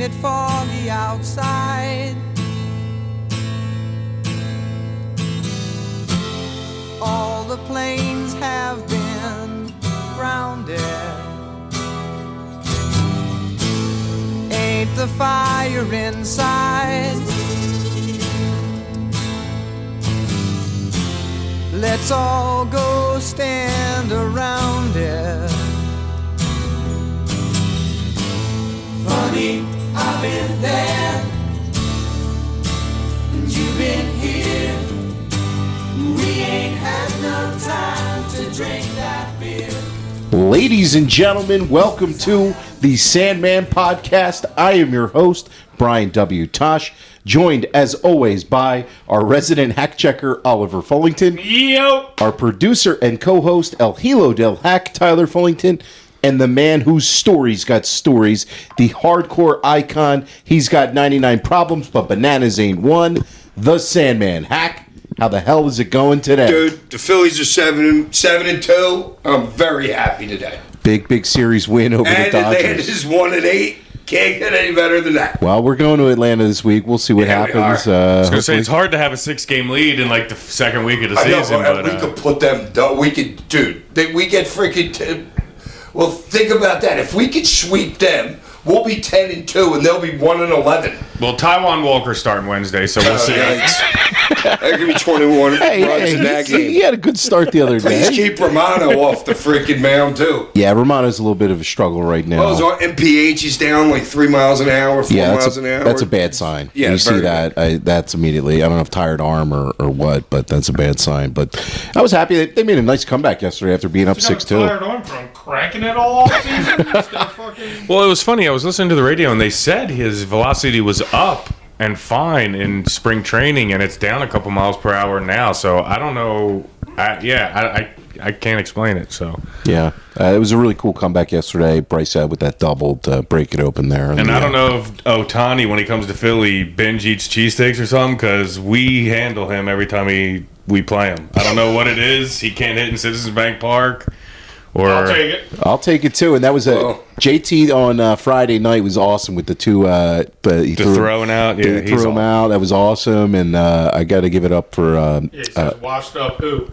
it foggy outside. All the planes have been grounded. Ain't the fire inside? Let's all go stand around it. Funny, I've been there, and you've been here. We ain't had no time to drink that beer. Ladies and gentlemen, welcome to the Sandman podcast. I am your host, Brian W. Tosh, joined as always by our resident hack checker, Oliver Fullington. Yo! Our producer and co-host, El Hilo del Hack, Tyler Fullington. And the man whose stories got stories, the hardcore icon. He's got 99 problems, but bananas ain't one. The Sandman. Hack, how the hell is it going today? Dude, the Phillies are 7-2. I'm very happy today. Big series win over the Dodgers. And Atlanta's 1-8. Can't get any better than that. Well, we're going to Atlanta this week. We'll see what happens. I was going to say, it's hard to have a 6-game lead in like the second week of the season. But we could put them, we could, dude, we get freaking... Well, think about that. If we could sweep them, we'll be 10-2, and they'll be 1-11. Well, Taiwan Walker's starting Wednesday, so we'll see. That could be 21 runs in that game. He had a good start the other day. Please keep Romano off the freaking mound, too. Yeah, Romano's a little bit of a struggle right now. Well, his MPH is down like 3 miles an hour, 4 miles an hour. That's a bad sign. Yeah, you see that, that's immediately, I don't know if tired arm or what, but that's a bad sign. But I was happy that they made a nice comeback yesterday after being up 6-2. Tired arm from cracking it all off season? Well, it was funny. I was listening to the radio, and they said his velocity was up and fine in spring training, and it's down a couple miles per hour now. So I don't know. I can't explain it. So yeah, it was a really cool comeback yesterday. Bryce had with that double to break it open there. And I don't know if Ohtani, when he comes to Philly, binge eats cheesesteaks or something, because we handle him every time we play him. I don't know what it is. He can't hit in Citizens Bank Park. I'll take it. I'll take it too. And that was JT on Friday night was awesome with the two. He threw throwing out. Yeah, he threw him out. That was awesome. And I got to give it up for. He says washed up who?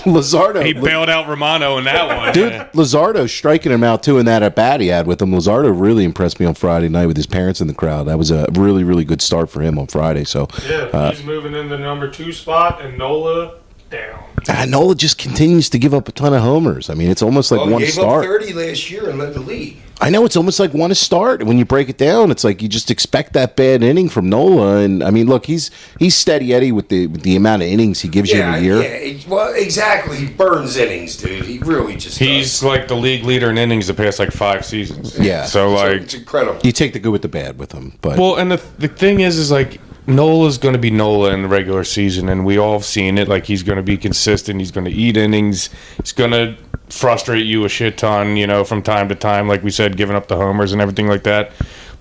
Luzardo. He bailed out Romano in that one. Dude, Luzardo striking him out too in that at bat he had with him. Luzardo really impressed me on Friday night with his parents in the crowd. That was a really, really good start for him on Friday. So yeah, he's moving in the number 2 spot, and Nola down. Nola just continues to give up a ton of homers. I mean, it's almost like one start. He gave up 30 last year and led the league. I know, it's almost like one a start. When you break it down, it's like you just expect that bad inning from Nola. And I mean, look, he's steady Eddie with the amount of innings he gives you every year. Yeah, well, exactly. He burns innings, dude. He really just He's like the league leader in innings the past like 5 seasons. Yeah. So it's incredible. You take the good with the bad with him. But well, and the thing is like Nola's going to be Nola in the regular season, and we all have seen it. Like, he's going to be consistent. He's going to eat innings. He's going to frustrate you a shit ton, from time to time, like we said, giving up the homers and everything like that.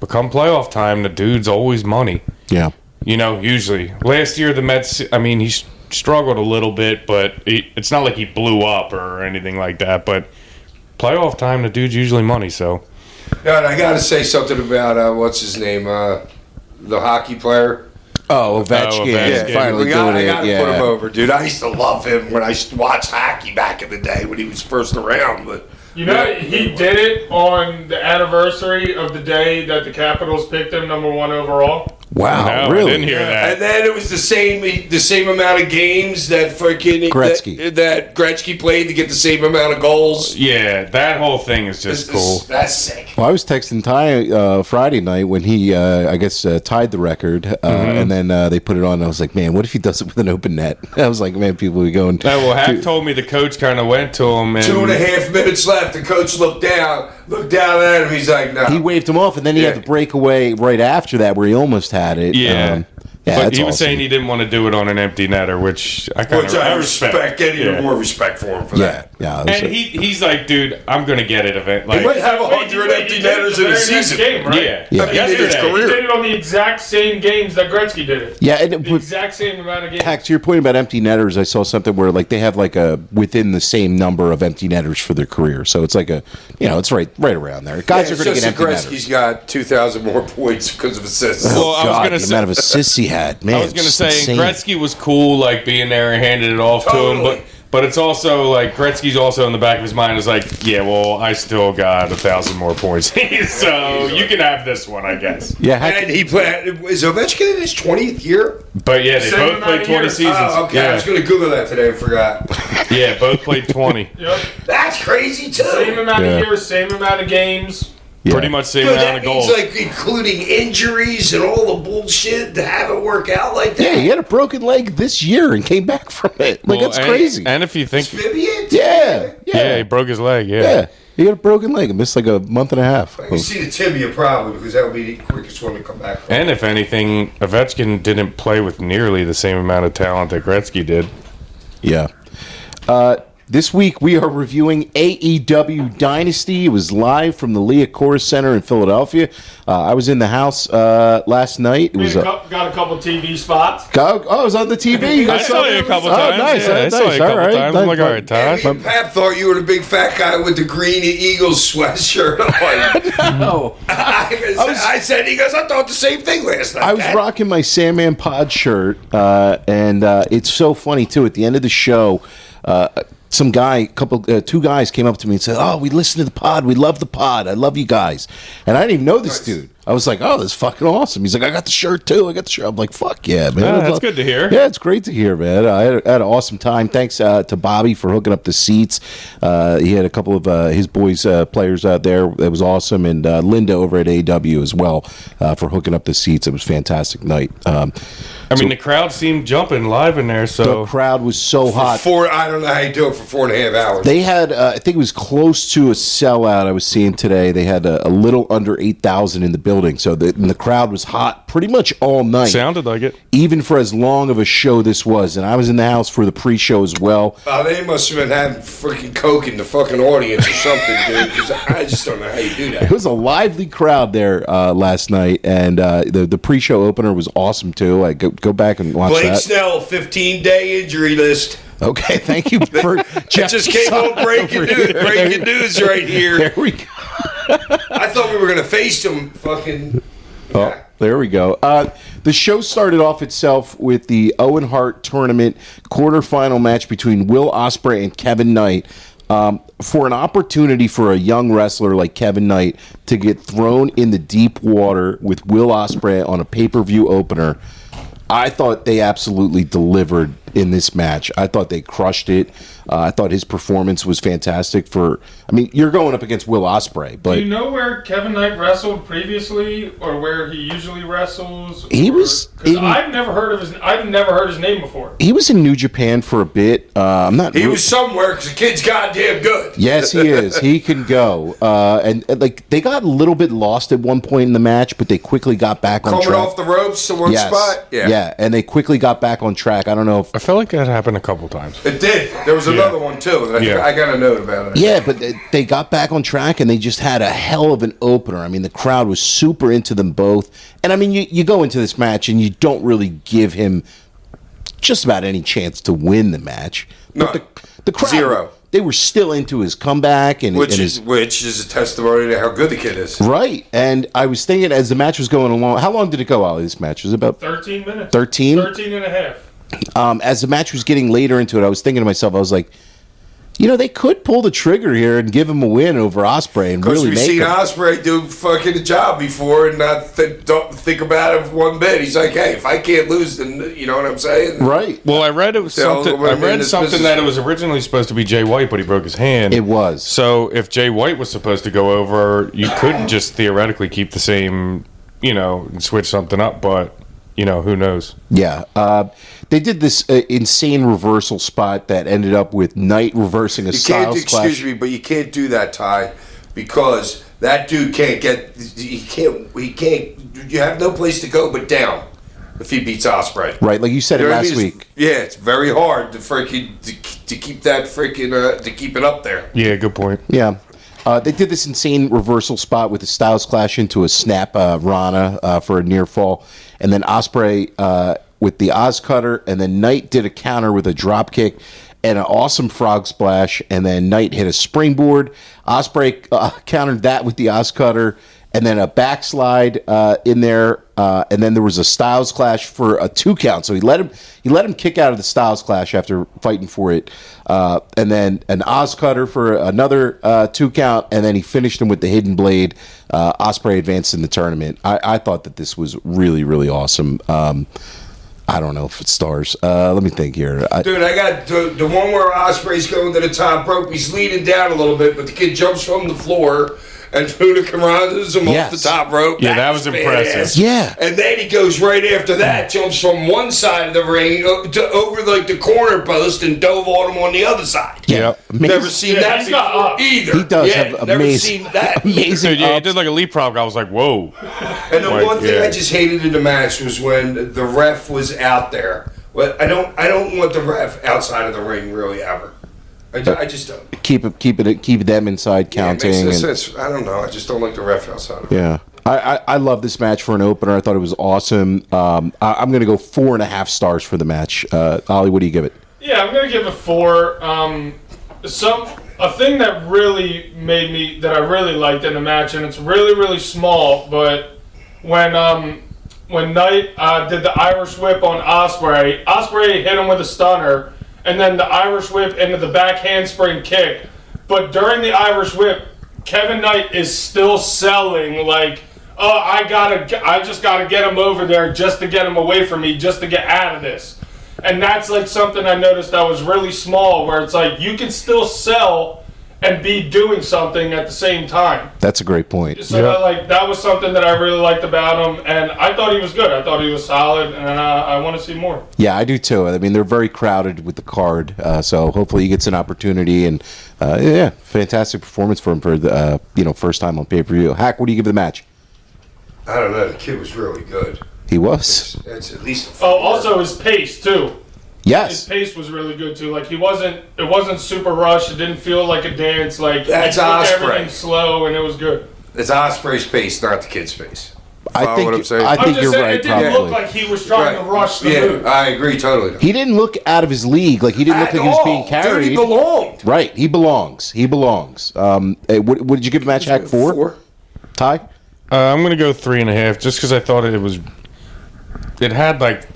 But come playoff time, the dude's always money. Yeah. Usually. Last year, the Mets, I mean, he struggled a little bit, but it's not like he blew up or anything like that. But playoff time, the dude's usually money, so. No, and I got to say something about, what's his name, the hockey player. Oh, Ovechkin. Yeah, finally doing it. I gotta put him over, dude. I used to love him when I used to watch hockey back in the day when he was first around. But he did it on the anniversary of the day that the Capitals picked him number 1 overall. Wow, no, really? I didn't hear that. And then it was the same amount of games that freaking Gretzky that Gretzky played to get the same amount of goals. Yeah, that whole thing is just cool. That's sick. Well, I was texting Ty Friday night when he, I guess, tied the record, and then they put it on, and I was like, man, what if he does it with an open net? I was like, man, people will be going... Hack told me the coach kind of went to him. And 2.5 minutes left. The coach looked down at him. He's like, no. He waved him off, and then he had the breakaway right after that where he almost had it. Yeah. Yeah, But that's he was awesome. saying he didn't want to do it on an empty netter, which I kind Which of I respect. Get even Yeah. more respect for him for Yeah, that. yeah. And he's like, dude, I'm gonna get it. Event He like, might have Wait, 100 he empty did it netters the in a very next season. game, right? yeah, Yeah. I mean, in his yesterday. He career. did it on the exact same games that Gretzky did it. Yeah, and The exact same amount of games. Hack, to your point about empty netters, I saw something where like they have like a within the same number of empty netters for their career, so it's like a it's right around there. Guys are It's going to just get that empty Gretzky's netters. got 2,000 more points because of assists. Well, I was God, gonna the say- amount of assists he had, man. I was gonna it's say insane. Gretzky was cool, like being there and handing it off to Totally. him, but it's also like Gretzky's also in the back of his mind is like, yeah, well, I still got 1,000 more points, so you can have this one, I guess. Yeah, Hack, And he played. Is Ovechkin in his 20th year? But yeah, they Same both amount played of 20 years. seasons. Oh, okay. I Yeah. was going to Google that today. I forgot. Yeah, both played 20. Yep. That's crazy too. Same amount Yeah. of years, same amount of games. yeah. Pretty much same Dude, amount that of means goals. like including injuries and all the bullshit to have it work out like that. Yeah, he had a broken leg this year and came back from it. Like Well, that's and- crazy. And if you think, Amphibian? Yeah, yeah, he broke his leg. yeah. He had a broken leg and missed like a month and a half. I can see the tibia probably because that would be the quickest one to come back from. And if anything, Ovechkin didn't play with nearly the same amount of talent that Gretzky did. Yeah. This week we are reviewing AEW Dynasty. It was live from the Leah Corus Center in Philadelphia. I was in the house last night. It was Got a couple TV spots. I was on the TV. You I guys saw you a couple Oh, times. nice. Yeah, I saw you a Nice. couple All right. times. I'm like, all right, Tosh. Me and Pap thought you were the big fat guy with the green Eagles sweatshirt on. No. I said, he goes, I thought the same thing last night. I was Dad." rocking my Sandman pod shirt, and it's so funny too. At the end of the show, some guy, two guys came up to me and said, "Oh, we listen to the pod. We love the pod. I love you guys." And I didn't even know this dude. I was like, "Oh, this is fucking awesome." He's like, "I got the shirt too. I got the shirt." I'm like, "Fuck yeah, man!" Yeah, that's good to hear. Yeah, it's great to hear, man. I had an awesome time. Thanks to Bobby for hooking up the seats. He had a couple of his boys players out there. It was awesome, and Linda over at AEW as well for hooking up the seats. It was a fantastic night. I mean, the crowd seemed jumping live in there, The so crowd was so hot. I don't know how you do it for 4.5 hours. They had, I think it was close to a sellout I was seeing today. They had a little under 8,000 in the building. So the crowd was hot pretty much all night. sounded like it. Even for as long of a show this was. And I was in the house for the pre-show as well. They must have been having freaking coke in the fucking audience or something, dude. 'Cause I just don't know how you do It that. was a lively crowd there last night. And the pre-show opener was awesome too. I go back and watch Blake that. Snell, 15-day injury list. Okay, thank you for Just came on breaking news. Breaking news right here. There we go. I thought we were gonna face him. Fucking. Oh, there we go. The show started off itself with the Owen Hart tournament quarterfinal match between Will Ospreay and Kevin Knight. For an opportunity for a young wrestler like Kevin Knight to get thrown in the deep water with Will Ospreay on a pay-per-view opener, I thought they absolutely delivered in this match. I thought they crushed it. I thought his performance was fantastic. You're going up against Will Ospreay, but Do you know where Kevin Knight wrestled previously, or where he usually wrestles? He was 'cause in- I've never heard his name before. he was in New Japan for a bit. I'm not. He was somewhere because the kid's goddamn good. Yes, he is. He can go. And like they got a little bit lost at one point in the match, but they quickly got back on Coming track. off the ropes to one Yes. spot. Yeah, and they quickly got back on track. I don't know if I felt like that happened a couple times. It did. There was another one too. Yeah. I got a note about it. yeah, but they got back on track and they just had a hell of an opener. I mean, the crowd was super into them both. And I mean, you go into this match and you don't really give him just about any chance to win the match. No. But the crowd, Zero. They were still into his comeback and Which his is a testimony to how good the kid is. right. And I was thinking as the match was going along, how long did it go, Ollie? This match was it about 13 minutes. 13? 13 and a half. As the match was getting later into it, I was thinking to myself, I was like, they could pull the trigger here and give him a win over Ospreay and Because really we've make seen him. Ospreay do fucking a job before and not don't think about it one bit. He's like, hey, if I can't lose, then you know what I'm saying? Right. Well, I read it was Tell something. what I I mean, read this something business- that it was originally supposed to be Jay White, but he broke his hand. It was. So if Jay White was supposed to go over, you could just theoretically keep the same, and switch something up. But who knows? Yeah. They did this insane reversal spot that ended up with Knight reversing a You can't, Styles clash. excuse me, but you can't do that, Ty, because that dude can't get. He can't. You have no place to go but down. if he beats Ospreay. Right, like you said You it know what I last mean? week. Yeah, it's very hard to freaking to keep that freaking to keep it up there. Yeah, good point. Yeah. They did this insane reversal spot with the Styles Clash into a snap Rana for a near fall. And then Ospreay with the Oz Cutter. And then Knight did a counter with a drop kick and an awesome frog splash. And then Knight hit a springboard. Ospreay countered that with the Oz Cutter. And then a backslide in there. And then there was a Styles Clash for a 2 count. So he let him kick out of the Styles Clash after fighting for it. And then an Oz Cutter for another 2 count. And then he finished him with the Hidden Blade. Ospreay advanced in the tournament. I thought that this was really, really awesome. I don't know if it's stars. Let me think here. Dude, I got the one where Ospreay's going to the top rope. He's leaning down a little bit, but the kid jumps from the floor. And Budokan him off the top rope. Yeah, that was impressive. Badass. Yeah. And then he goes right after that, jumps from one side of the ring to over like the corner post and dove on him on the other side. Yep. Never seen that he's got before up. either. He does Yeah, have never amazing, seen that. amazing. Dude, yeah, he ups. did like a leapfrog. I was like, whoa. And the Like, one thing yeah. I just hated in the match was when the ref was out there. Well, I don't want the ref outside of the ring really ever. I just don't. Keep them inside counting. Yeah, it makes no and- sense. I don't know. I just don't like the ref outside of it. Yeah. I love this match for an opener. I thought it was awesome. I'm going to go 4.5 stars for the match. Ollie, what do you give it? Yeah, I'm gonna give it 4. A thing that really made me that I really liked in the match, and it's really really small, but when Knight did the Irish Whip on Ospreay hit him with a stunner, and then the Irish Whip into the back handspring kick. But during the Irish Whip, Kevin Knight is still selling like, oh, I just gotta get him over there just to get him away from me, just to get out of this. And that's like something I noticed that was really small, where it's like you can still sell and be doing something at the same time. That's a great point. So that was something that I really liked about him, and I thought he was good. I thought he was solid, and I want to see more. Yeah, I do too. I mean, they're very crowded with the card, so hopefully he gets an opportunity. And yeah, fantastic performance for him for the first time on pay-per-view. Hack, what do you give the match? I don't know. The kid was really good. He was. It's at least a 4. Oh, also his pace too. His Yes. pace was really good too. Like it wasn't super rushed. It didn't feel like a dance. Like That's he took Ospreay. everything slow, and it was good. It's Ospreay's pace, not the kid's pace. I Follow think what I'm saying? I I'm think just you're saying, right. it didn't Probably. look like he was trying to rush the Yeah, move. I agree totally. He didn't look out of his league. Like he didn't look At like he was all. being carried. Dude, he belonged. Right. He belongs. He belongs. What did you give the match, Hack? 4? Ty? I'm going to go 3.5 just because I thought it had like,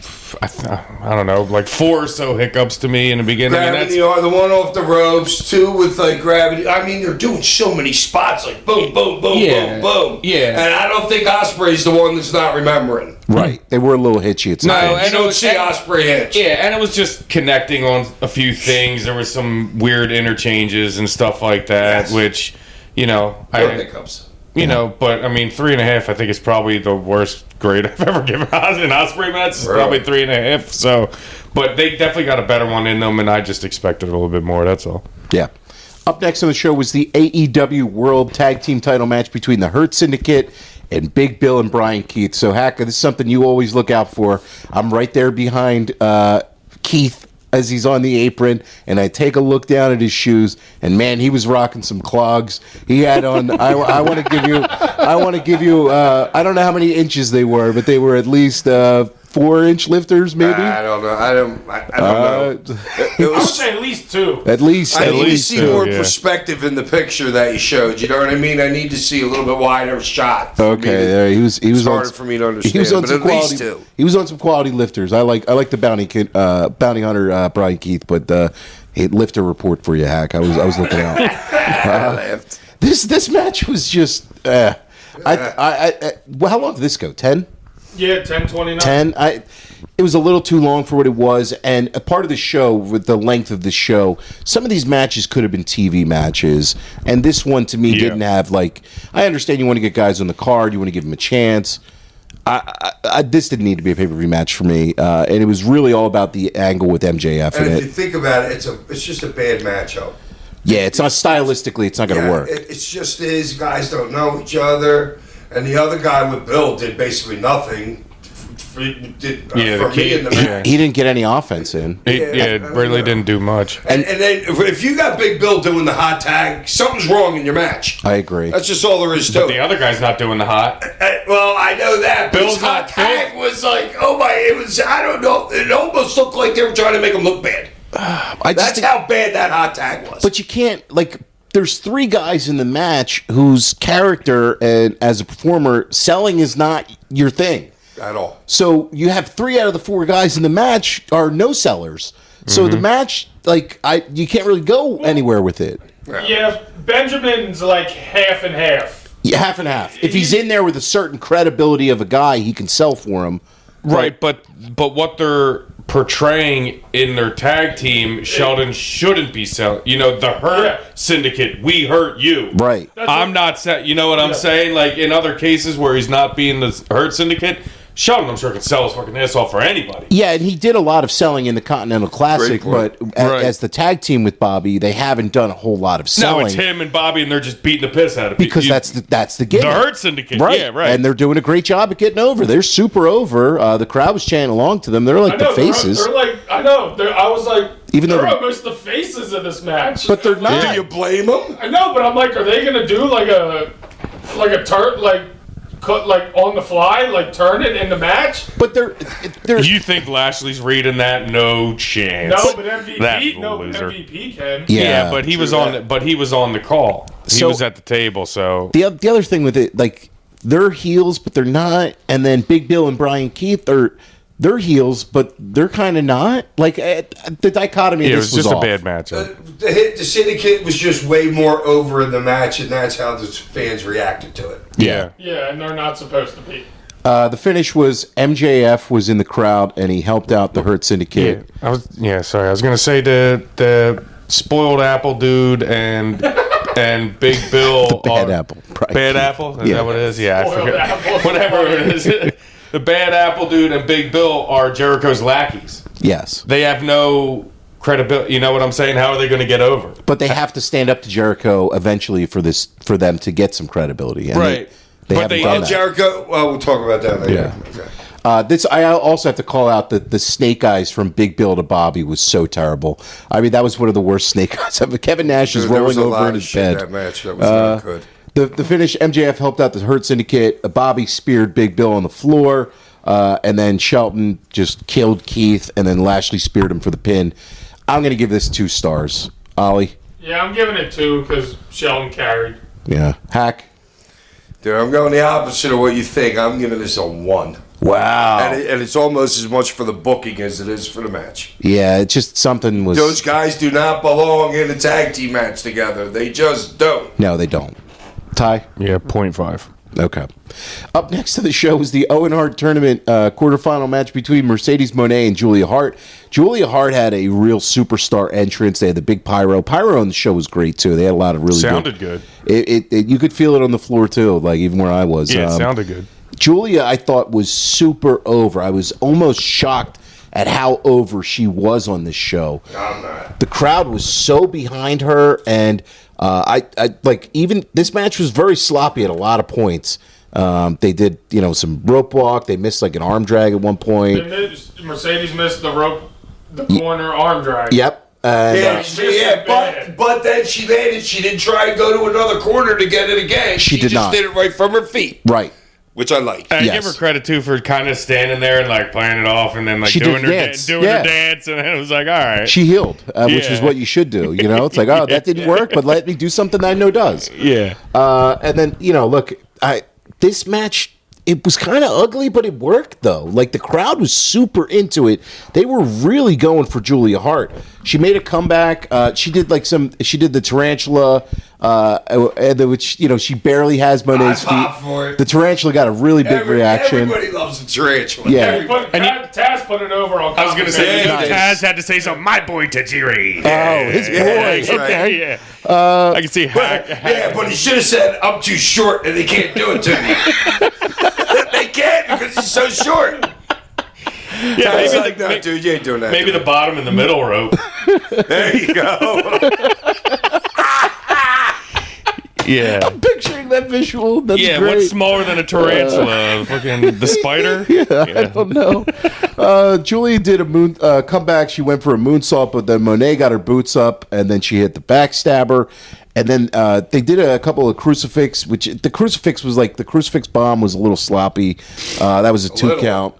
I don't know, like 4 or so hiccups to me in the beginning. And Grabbing the one off the ropes, 2 with like gravity. I mean, they're doing so many spots, like boom, boom, boom, Yeah. boom, boom. Yeah. And I don't think Ospreay's the one that's not remembering. Right. They were a little hitchy at No, times. You don't see Ospreay hitch. Yeah, and it was just connecting on a few things. There was some weird interchanges and stuff like that, Yes. which, No hiccups. But I mean, 3.5. I think is probably the worst grade I've ever given an Ospreay match. It's Really? probably 3.5. So, but they definitely got a better one in them, and I just expected a little bit more. That's all. Yeah. Up next on the show was the AEW World Tag Team Title match between the Hurt Syndicate and Big Bill and Brian Keith. So, Hack, this is something you always look out for. I'm right there behind Keith as he's on the apron, and I take a look down at his shoes, and man, he was rocking some clogs. He had on. I want to give you. I don't know how many inches they were, but they were at least 4-inch lifters, maybe. I don't know. I don't know. It I would was, say at least 2. At least. I at need to least see two. more yeah. perspective in the picture that you showed. You know what I mean? I need to see a little bit wider shot. for me Okay, to- there he was. He was It's on. harder for me to understand. He was on but some at least quality. 2. He was on some quality lifters. I like the bounty hunter Brian Keith, but lifter report for you, Hack. I was looking out. I laughed. This match was just. Well, how long did this go? 10? Yeah, 10:29. 10. It was a little too long for what it was, and a part of the show, with the length of the show, some of these matches could have been TV matches, and this one to me didn't have like. I understand you want to get guys on the card, you want to give them a chance. This didn't need to be a pay-per-view match for me, and it was really all about the angle with MJF And in if you it. think about it, it's just a bad matchup. Yeah, it's not stylistically, it's not going to work. It's just guys don't know each other, and the other guy with Bill did basically nothing for me in the match. He didn't get any offense in. It really didn't do much. And then if you got Big Bill doing the hot tag, something's wrong in your match. I agree. That's just all there is to But the it. other guy's not doing the hot. Well, I know that. But Bill's his hot not- tag was like, oh my, it was, I don't know. It almost looked like they were trying to make him look bad. That's how bad that hot tag was. But you can't, like, there's 3 guys in the match whose character and as a performer, selling is not your thing. At all. So you have 3 out of the 4 guys in the match are no sellers. So the match, like, you can't really go anywhere with it. Yeah, Benjamin's like half and half. Yeah, half and half. If he's in there with a certain credibility of a guy, he can sell for him. Right, but what they're portraying in their tag team, Sheldon shouldn't be selling. You know, the Hurt Syndicate, we hurt you. Right. I'm not saying, you know what I'm saying? Like in other cases where he's not being the Hurt Syndicate, Sheldon, I'm sure, can sell his fucking ass off for anybody. Yeah, and he did a lot of selling in the Continental Classic, but as the tag team with Bobby, they haven't done a whole lot of selling. No, it's him and Bobby, and they're just beating the piss out of people. Because that's the gimmick. The Hurt Syndicate, right? yeah, right. And they're doing a great job at getting over. They're super over. The crowd was chanting along to them. They're like the faces. They're like, I know. I was like, Even though they're they- almost the faces of this match. But they're not. Do you blame them? I know, but I'm like, are they gonna do like a turn, like on the fly, like turn it in the match? But they're You think Lashley's reading that? No chance. No, but MVP, That no, loser. MVP can. Yeah, but he was on. But he was on the call. He So- was at the table. So the other thing with it, like they're heels, but they're not. And then Big Bill and Brian Keith they're heels, but they're kind of not. Like the dichotomy. yeah, of it this was just off. a bad matchup. The Syndicate was just way more over in the match, and that's how the fans reacted to it. Yeah. Yeah, and they're not supposed to be. The finish was MJF was in the crowd and he helped out the Hurt Syndicate. Sorry. I was gonna say the spoiled apple dude and Big Bill. Bad Apple. Brian Bad Keith. Apple? Is Yeah. that what it is? Yeah, I Spoiled forget. apple. Whatever it is. The Bad Apple dude and Big Bill are Jericho's lackeys. Yes. They have no credibility. You know what I'm saying? How are they going to get over? But they have to stand up to Jericho eventually for them to get some credibility. And Right. They But haven't they- done that. Jericho, well, we'll talk about that later. Yeah. Okay. I also have to call out that the Snake Eyes from Big Bill to Bobby was so terrible. I mean, that was one of the worst Snake Eyes ever. Kevin Nash is Dude, there was rolling a over lot in of his shit in bed. that match that was not good. The finish, MJF helped out the Hurt Syndicate. Bobby speared Big Bill on the floor. And then Shelton just killed Keith. And then Lashley speared him for the pin. I'm going to give this 2 stars. Ollie? Yeah, I'm giving it 2 because Sheldon carried. Yeah. Hack? Dude, I'm going the opposite of what you think. I'm giving this a 1. Wow. And it's almost as much for the booking as it is for the match. Yeah, it's just something was... Those guys do not belong in a tag team match together. They just don't. No, they don't. Ty? Yeah, 0.5. Okay. Up next to the show was the Owen Hart Tournament quarterfinal match between Mercedes Moné and Julia Hart. Julia Hart had a real superstar entrance. They had the big pyro. Pyro on the show was great, too. They had a lot of really Sounded good. You could feel it on the floor, too, like even where I was. Yeah, it sounded good. Julia, I thought, was super over. I was almost shocked at how over she was on this show. I'm not. The crowd was so behind her, and I like even this match was very sloppy at a lot of points. They did, some rope walk. They missed like an arm drag at one point. Mercedes missed the corner arm drag. Yep. But then she landed. She didn't try and go to another corner to get it again. She did just not. did it right from her feet, Right. which I like. I Yes. give her credit too for kind of standing there and like playing it off, and then like She doing did her dance. doing Yeah. her dance, and then it was like, all right, She healed, which is Yeah. what you should do. It's like, oh, that didn't work, but let me do something that I know does. yeah. And then, look, this match, it was kind of ugly, but it worked, though. Like, the crowd was super into it. They were really going for Julia Hart. She made a comeback. She did the tarantula, which, she barely has Monet's I pop feet. for it. The tarantula got a really big reaction. Everybody loves a tarantula. Yeah. Taz put it over on. I was gonna say, Yeah, Taz had to say something. My boy Tajiri. Oh, his boy. that's right. Okay. Yeah. I can see Hack. Yeah, but he should have said, I'm too short and they can't do it to me. They can't because he's so short. Yeah, It's maybe, like, no, dude, you ain't doing that. maybe the bottom and the middle rope. There you go. Yeah. Picturing like that visual. That's Yeah, great. what's smaller than a tarantula? Fucking the spider? I don't know. Julia did a moon comeback. She went for a moonsault, but then Monet got her boots up, and then she hit the backstabber. And then they did a couple of crucifix, which the crucifix was like the crucifix bomb was a little sloppy. That was a 2 count.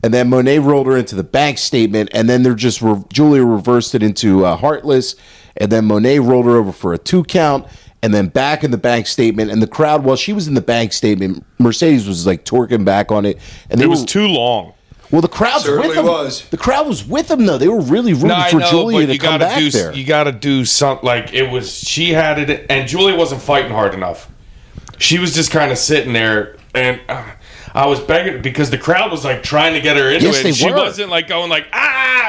And then Monet rolled her into the bank statement, and then Julia reversed it into Heartless, and then Monet rolled her over for a 2 count, and then back in the bank statement. And the crowd, while she was in the bank statement, Mercedes was like torquing back on it, and It was too long. Well, the crowd's Certainly with them. was. The crowd was with them, though. They were really rooting for Julia to come back there. You got to do something. Like, it was, she had it, and Julia wasn't fighting hard enough. She was just kind of sitting there, and I was begging because the crowd was like trying to get her into Yes, it. they She were. wasn't like going like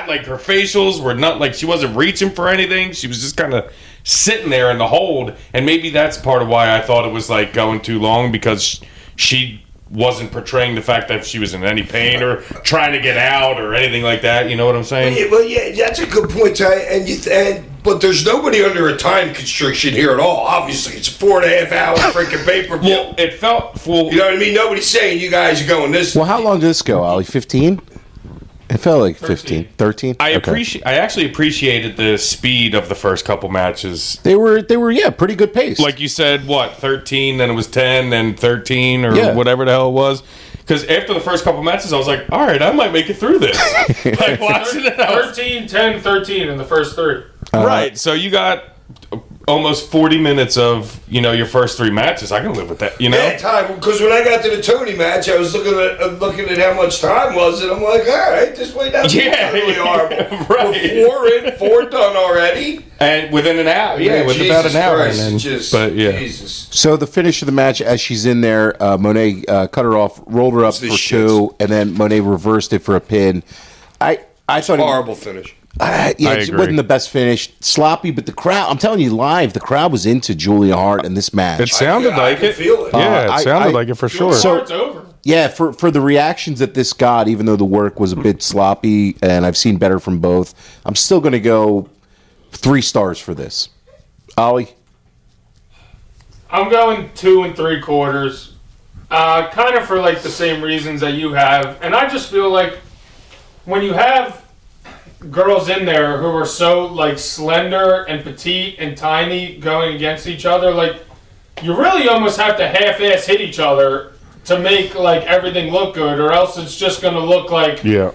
like her facials were not like she wasn't reaching for anything. She was just kind of sitting there in the hold, and maybe that's part of why I thought it was like going too long because she wasn't portraying the fact that she was in any pain or trying to get out or anything like that. You know what I'm saying? Well, yeah, that's a good point, Ty. But there's nobody under a time constriction here at all. Obviously, it's a 4.5 hour freaking pay-per-view. Well, it felt full. You know what I mean? Nobody's saying you guys are going this. Well, how long did this go, Ollie? 15? It felt like 15. 13? I Okay. I actually appreciated the speed of the first couple matches. They were yeah, pretty good pace. Like you said, what, 13, then it was 10, then 13, or Yeah. whatever the hell it was. Because after the first couple matches, I was like, all right, I might make it through this. Like, watching it, I was, 13, 10, 13 in the first 3. right, so you got almost 40 minutes of, your first 3 matches. I can live with that, Yeah, time. Because when I got to the Tony match, I was looking at how much time was, and I'm like, all right, this way down. Yeah, really horrible. right. We're 4 done already. And within an hour, with Jesus about an hour. Christ, And then, just, but, yeah. Jesus. So the finish of the match, as she's in there, Monet cut her off, rolled her up It's the for shits. 2, and then Monet reversed it for a pin. I thought Horrible finish. Yeah, I it agree. wasn't the best finish. Sloppy, but the crowd, I'm telling you live, the crowd was into Julia Hart in this match. It sounded I like can it. feel it. Yeah, I- it sounded I- like it for sure. So- It's over. Yeah, for the reactions that this got, even though the work was a bit sloppy, and I've seen better from both, I'm still going to go 3 stars for this. Ollie? I'm going 2 3/4. Kind of for like the same reasons that you have. And I just feel like when you have girls in there who are so like slender and petite and tiny going against each other, like you really almost have to half-ass hit each other to make like everything look good, or else it's just going to look like Yeah.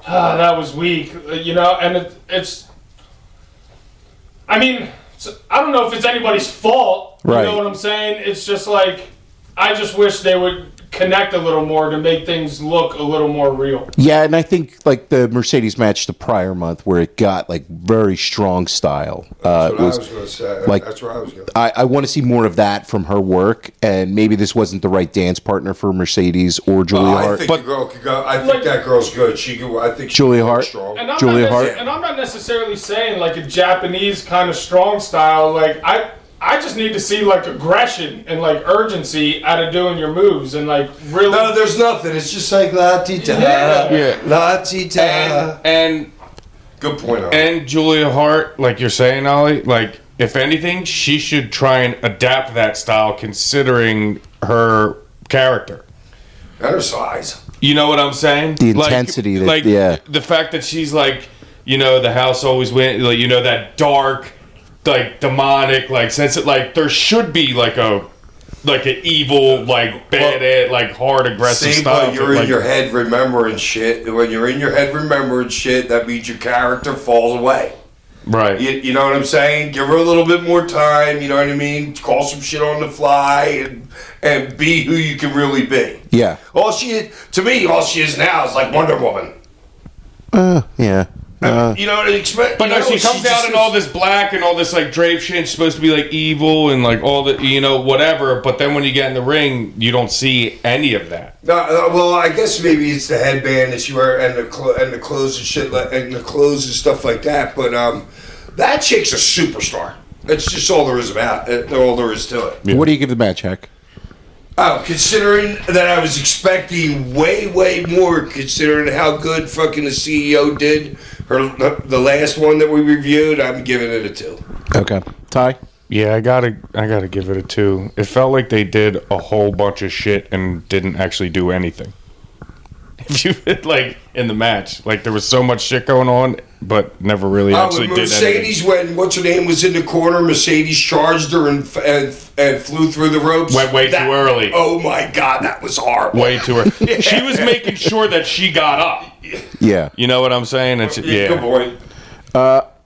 that was weak, and it's I mean, I don't know if it's anybody's fault, Right. you know what I'm saying? It's just like, I just wish they would connect a little more to make things look a little more real. Yeah, and I think like the Mercedes match the prior month where it got like very strong style. That's what I was was going to say. like- That's where I was going. I want to see more of that from her work, and maybe this wasn't the right dance partner for Mercedes or Julia I Hart. think the girl could go. I think that girl's good. She could. I think she Julia could work Hart? strong. And I'm, Julia not Hart? and I'm not necessarily saying like a Japanese kind of strong style. Like I just need to see like aggression and like urgency out of doing your moves and like really. No, there's nothing. It's just like la ti da, Yeah. la ti da. And Good point. And Julia Hart, like you're saying, Ollie, like, if anything, she should try and adapt that style considering her character. And her size. You know what I'm saying? The intensity that- like, yeah. the fact that she's like, the house always went, like, that dark, like, demonic, like, sense that, like, there should be, like, an evil, like, bad, like, hard, aggressive See, style. but you're like, in your head remembering shit. When you're in your head remembering shit, that means your character falls away. right. You know what I'm saying? Give her a little bit more time. You know what I mean? Call some shit on the fly and be who you can really be. Yeah. All she is now is like Wonder Woman. Yeah. You know what I expect? But no, she comes out in all this black and all this like drape shit. She's supposed to be like evil and like all the whatever. But then when you get in the ring, you don't see any of that. Well, I guess maybe it's the headband that she wear and the clothes and shit and the clothes and stuff like that. But that chick's a superstar. That's just all there is about it. All there is to it. Yeah. What do you give the match, Heck? Oh, considering that I was expecting way more, considering how good fucking the CEO did the last one that we reviewed, I'm giving it a 2. Okay. Ty? Yeah, I gotta give it a 2. It felt like they did a whole bunch of shit and didn't actually do anything. If you like in the match, like there was so much shit going on, but never really actually did Mercedes, anything. when what's her name was in the corner, Mercedes charged her and flew through the ropes. Went way too early. Oh my god, that was horrible. Way too early. She was making sure that she got up. Yeah. You know what I'm saying? It's, yeah. Good point.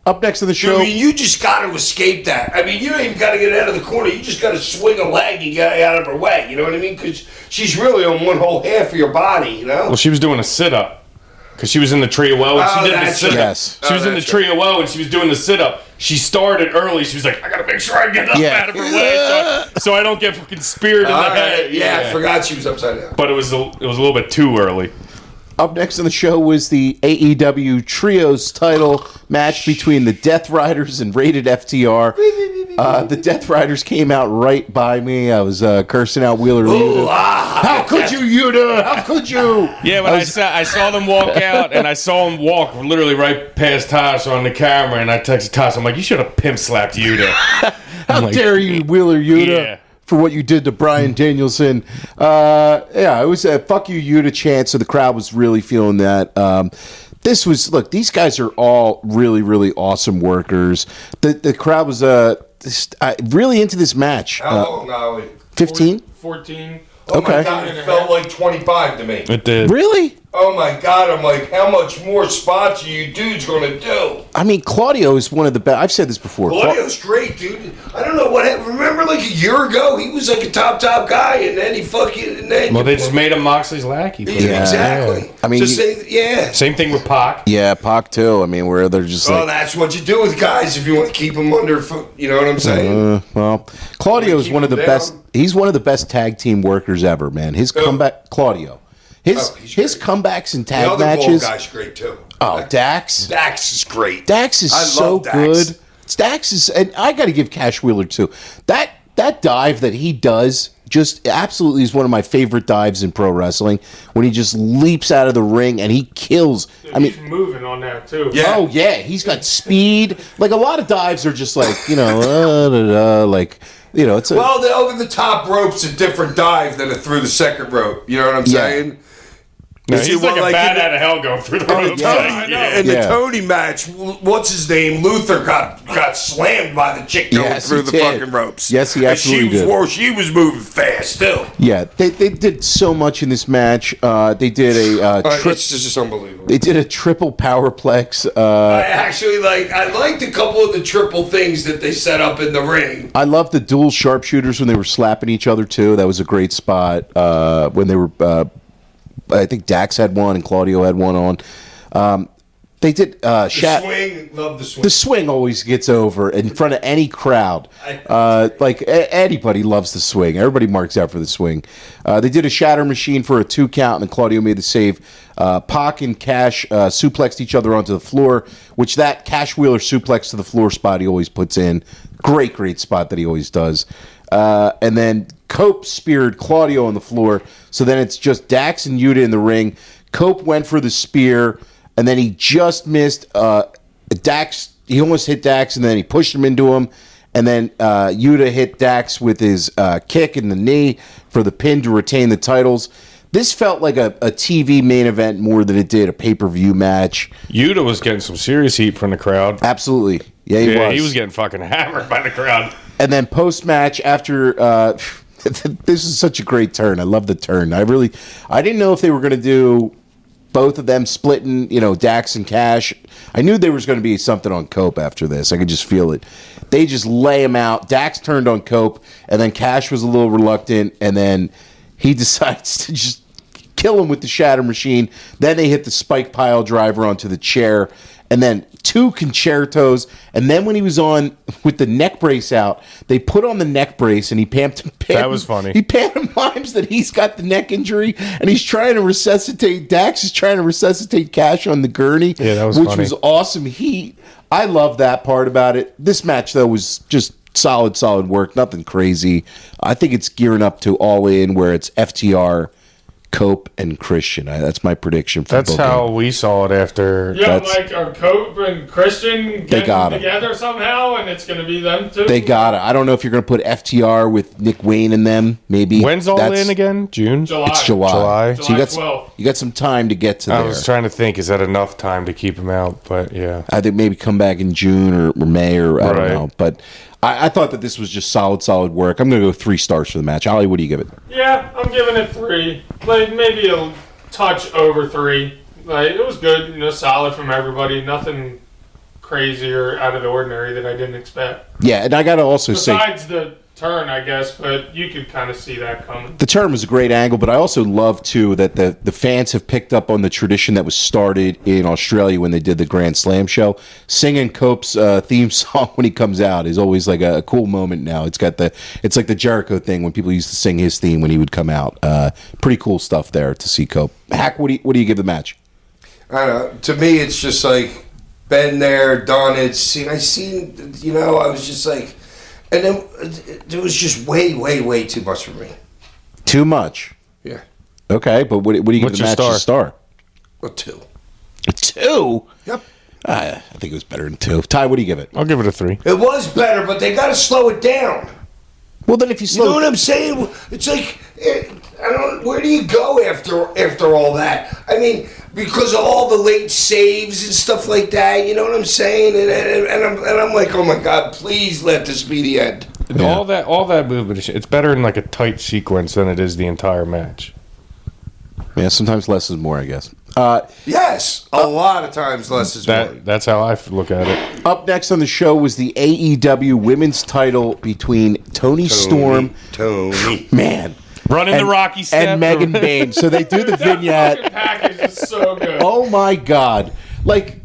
Up next to the show. I mean, you just got to escape that. I mean, you don't even got to get out of the corner. You just got to swing a leg and get out of her way. You know what I mean? Because she's really on one whole half of your body, you know? Well, she was doing a sit-up. Because she was in the tree of woe and she did the sit-up. Yes. She was in the tree of woe and she was doing the sit-up. She started early. She was like, I got to make sure I get up out of her way so I don't get fucking speared in the head. Yeah, I forgot she was upside down. But it was a little bit too early. Up next on the show was the AEW Trios title match between the Death Riders and Rated FTR. The Death Riders came out right by me. I was cursing out Wheeler Yuta. How could you, Yuta? How could you? Yeah, when I saw them walk out, and I saw them walk literally right past Tosh on the camera, and I texted Tosh, I'm like, you should have pimp slapped Yuta. How dare you, Wheeler Yuta? Yeah. For what you did to Bryan Danielson. It was a fuck you, Yuta chant, so the crowd was really feeling that. Look, these guys are all really, really awesome workers. The crowd was really into this match. How long are we? 15? 14. Oh my Okay. god, it felt like 25 to me. It did. Really? Oh my god, I'm like, how much more spots are you dudes gonna do? I mean, Claudio is one of the best. I've said this before. Claudio's great, dude. I don't know what happened. Remember, like a year ago, he was like a top guy, and then he fucking. And then Well, they just made him Moxley's lackey. Yeah, exactly. Yeah. I mean, yeah. Same thing with Pac. Yeah, Pac too. I mean, where they're just Well, like. that's what you do with guys if you want to keep them under. You know what I'm saying? Well, Claudio is Keep one of the him best. down. He's one of the best tag team workers ever, man. His comeback, Claudio. His he's great. comebacks in The tag other matches. bald guy's great too. Oh, Dax. Dax is great. Dax is I so love Dax. good. Dax is, and I got to give Cash Wheeler too. That dive that he does just absolutely is one of my favorite dives in pro wrestling. When he just leaps out of the ring and he kills. I mean, He's moving on that too. Yeah. oh yeah, he's got speed. Like a lot of dives are just like it's a. Well, the over the top rope's a different dive than a through the second rope. You know what I'm Yeah. saying? No, Is he's it like a like bat in the- out of hell going through the ropes. yeah. In Yeah. the Tony match, what's his name? Luther got slammed by the chick going Yes, through he the did. fucking ropes. Yes, he And absolutely did. She was moving fast too. Yeah, they did so much in this match. They did It's just unbelievable. they did a triple powerplex. I liked a couple of the triple things that they set up in the ring. I love the dual sharpshooters when they were slapping each other too. That was a great spot when they were. I think Dax had one and Claudio had one on. They did Swing, love the swing. The swing always gets over in front of any crowd. Anybody loves the swing. Everybody marks out for the swing. They did a shatter machine for a 2 count, and then Claudio made the save. Pac and Cash suplexed each other onto the floor, which that Cash Wheeler suplex to the floor spot he always puts in. Great spot that he always does. And then Cope speared Claudio on the floor. So then it's just Dax and Yuta in the ring. Cope went for the spear, and then he just missed Dax. He almost hit Dax, and then he pushed him into him. And then Yuta hit Dax with his kick in the knee for the pin to retain the titles. This felt like a TV main event more than it did a pay-per-view match. Yuta was getting some serious heat from the crowd. Absolutely. Yeah, he was. He was getting fucking hammered by the crowd. And then post-match, after this is such a great turn. I love the turn. I didn't know if they were going to do both of them splitting, Dax and Cash. I knew there was going to be something on Cope after this. I could just feel it. They just lay him out. Dax turned on Cope, and then Cash was a little reluctant, and then he decides to just kill him with the shatter machine. Then they hit the spike pile driver onto the chair, and then 2 concertos. And then when he was on with the neck brace out, they put on the neck brace, and That was funny. He pantomimes that he's got the neck injury, and he's trying to resuscitate. Dax is trying to resuscitate Cash on the gurney. Yeah, that was which funny. was awesome. I love that part about it. This match though was just solid work. Nothing crazy. I think it's gearing up to All In, where it's FTR Cope and Christian. That's my prediction for That's booking. how we saw it after. Yeah, That's- like are Cope and Christian getting got 'em. together somehow, and it's going to be them too. They got it. I don't know if you're going to put FTR with Nick Wayne in them. Maybe. When's All In again? June? July. It's July. July. So you got 12th. you got some time to get to I there. was trying to think, is that enough time to keep him out? But yeah. I think maybe come back in June or May or I don't Right. know. But I thought that this was just solid work. I'm going to go 3 stars for the match. Ollie, what do you give it? Yeah, I'm giving it 3. Like maybe a touch over 3. Like it was good, solid from everybody. Nothing crazy or out of the ordinary that I didn't expect. Yeah, and I got to also say Besides the turn, I guess, but you could kind of see that coming. the turn was a great angle, but I also love too that the fans have picked up on the tradition that was started in Australia when they did the Grand Slam show. Singing Cope's theme song when he comes out is always like a cool moment now. It's like the Jericho thing when people used to sing his theme when he would come out. Pretty cool stuff there to see Cope. Hack, what do you give the match? I don't know. To me, it's just like been there, done it. I was just like, and then it was just way too much for me. Too much. Yeah, Okay, but what do you give What's the your match a star? a 2. 2? Yep. I think it was better than 2. Ty, what do you give it? I'll give it a 3. It was better, but they got to slow it down. Well, then if you You slow know what I'm saying? It's like, I don't. Where do you go after all that? I mean, because of all the late saves and stuff like that. You know what I'm saying? And I'm like, oh my God, please let this be the end. All that movement, it's better in like a tight sequence than it is the entire match. Yeah, sometimes less is more, I guess. Yes, a lot of times less is more. That's how I look at it. Up next on the show was the AEW women's title between Tony Storm, man, Running the Rocky step. and Megan Bain. So they do the That vignette. fucking package is so good. Oh my God. Like,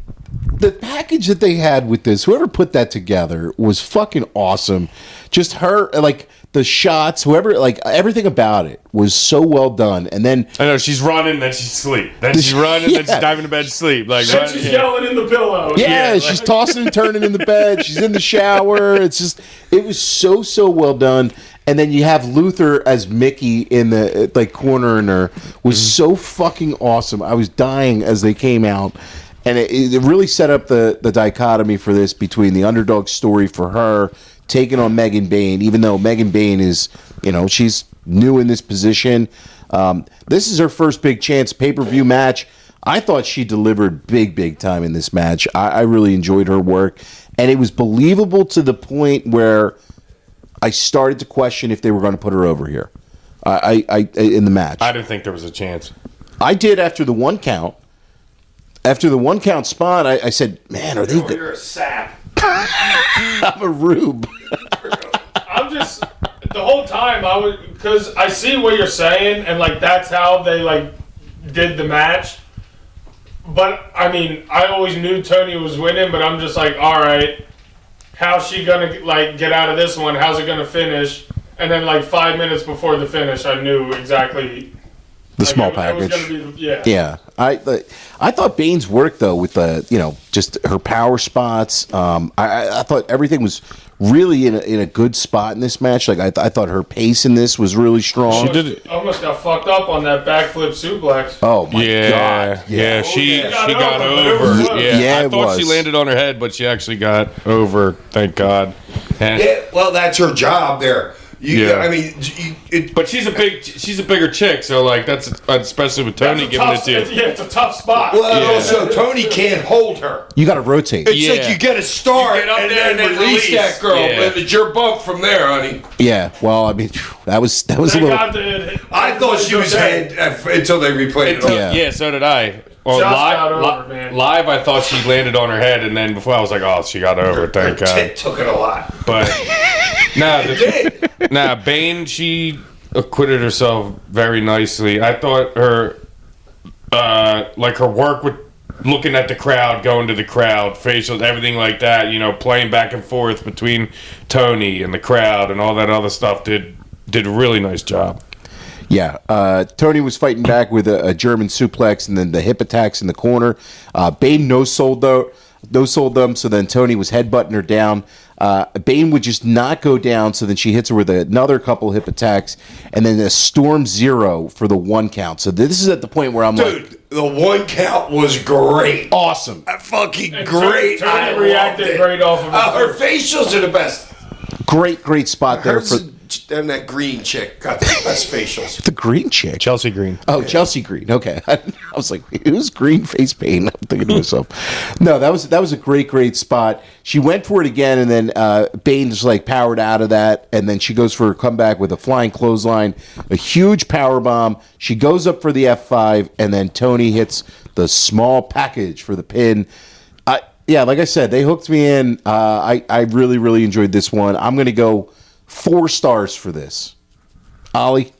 the package that they had with this, whoever put that together was fucking awesome. Just her, like, the shots, whoever, like, everything about it was so well done. And then, I know, she's running, then she's asleep. Then she's running, then she's Yeah. diving to bed to sleep. Like, And she's yelling in the pillow. yeah, she's tossing and turning in the bed. She's in the shower. It's just, it was so well done. And then you have Luther as Mickey in the, like, cornering her. Was so fucking awesome. I was dying as they came out. And it really set up the dichotomy for this between the underdog story for her taking on Megan Bain, even though Megan Bain is, she's new in this position. This is her first big chance pay-per-view match. I thought she delivered big time in this match. I really enjoyed her work. And it was believable to the point where I started to question if they were going to put her over here I in the match. I didn't think there was a chance. I did after the 1 count. After the 1 count spot, I said, man, are they good? You're a sap. I'm a rube. I'm just the whole time because I see what you're saying and like that's how they like did the match. But I mean, I always knew Tony was winning, but I'm just like, all right, how's she gonna like get out of this one? How's it gonna finish? And then like 5 minutes before the finish, I knew exactly The like, small it was package. gonna be, yeah. Yeah, I thought Bane's work though with the just her power spots. I thought everything was really in a good spot in this match. Like I thought her pace in this was really strong. She did it. Almost got fucked up on that backflip suplex. Oh my Yeah, God! yeah, she yeah. got It over. was- Yeah, Yeah, I it thought she was. landed on her head, but she actually got over. Thank God. And- Yeah, well, that's her job there. Yeah. I mean, But she's a bigger chick, so like that's especially with Tony That's a giving tough- it to you. it's a tough spot. well, Yeah. also Tony can't hold her. You got to rotate. It's Yeah. like you get a start You get up and there then and then release release. that girl, Yeah. and it's your bump from there, honey. Yeah. Well, I mean, that was a Thank little. God that I thought she was okay. head until they replayed it. Yeah. Yeah, so did I. Well, Just live, got over, man. live, I thought she landed on her head, and then before I was like, "Oh, she got over." Thank Her God. tit took it a lot. But Did. Bane, she acquitted herself very nicely. I thought her, like her work with looking at the crowd, going to the crowd, facials, everything like that. Playing back and forth between Tony and the crowd and all that other stuff. Did a really nice job. Yeah, Tony was fighting back with a German suplex and then the hip attacks in the corner. Bane no-sold them, so then Tony was headbutting her down. Bane would just not go down, so then she hits her with another couple hip attacks, and then a Storm Zero for the 1 count. So this is at the point where I'm like, Dude, the 1 count was great. awesome. Fucking And great. I Tony reacted loved it. great off of it. Her facials are the best. Great spot there Hers for and that green chick got the best facials. the green chick. Chelsea Green. Oh, Chelsea Green. Okay, I was like, who's green face paint? I'm thinking to myself. No, that was a great spot. She went for it again, and then Bane just like powered out of that, and then she goes for a comeback with a flying clothesline, a huge power bomb. She goes up for the F5, and then Tony hits the small package for the pin. Yeah, like I said, they hooked me in. I really enjoyed this one. I'm going to go 4 stars for this. Ollie?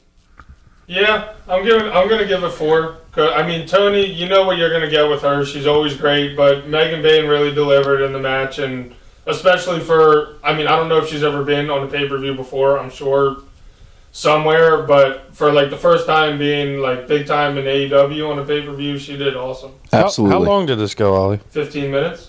Yeah, I'm gonna give it 4. 'Cause, I mean, Tony, you know what you're gonna get with her. She's always great, but Megan Bane really delivered in the match, and especially for. I mean, I don't know if she's ever been on a pay-per-view before. I'm sure somewhere, but for like the first time being like big time in AEW on a pay-per-view, she did awesome. Absolutely. How long did this go, Ollie? 15 minutes,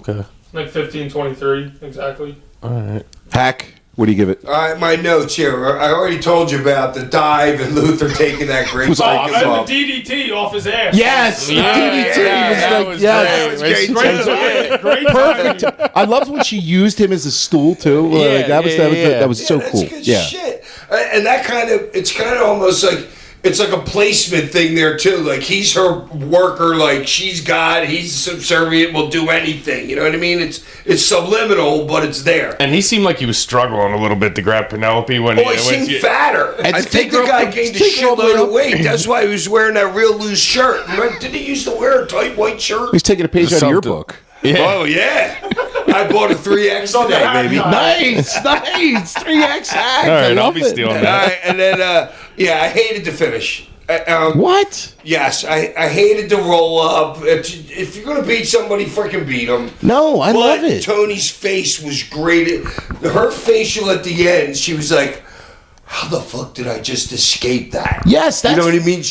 Okay. like 15:23 exactly. All right. Hack, what do you give it? All right, my notes here. I already told you about the dive and Luther taking that great was freaking And bump. the DDT off his ass. Yes! Yeah, DDT that was was yes. great. Great Perfect. timing. I loved when she used him as a stool too. Like, that was so that's cool. good Yeah. shit. And that it's kind of almost like it's like a placement thing there too. Like he's her worker, like he's subservient, will do anything. You know what I mean? It's subliminal, but it's there. And he seemed like he was struggling a little bit to grab Penelope when Oh, he seemed fatter. And I to think take her the guy up- gained a to take her all the way shitload of up. weight. That's why he was wearing that real loose shirt. Remember, didn't he used to wear a tight white shirt? He's taking a page out of your Something. book. Yeah. Oh yeah, I bought a 3X on the today, hat baby. guy. Nice. 3X hack. All right, I I'll love be it. stealing All that. right, and then I hated the finish. What? Yes, I hated the roll up. If you're gonna beat somebody, freaking beat them. No, I love it. Tony's face was great. Her facial at the end, she was like, "How the fuck did I just escape that?" Yes, that's you know what I mean.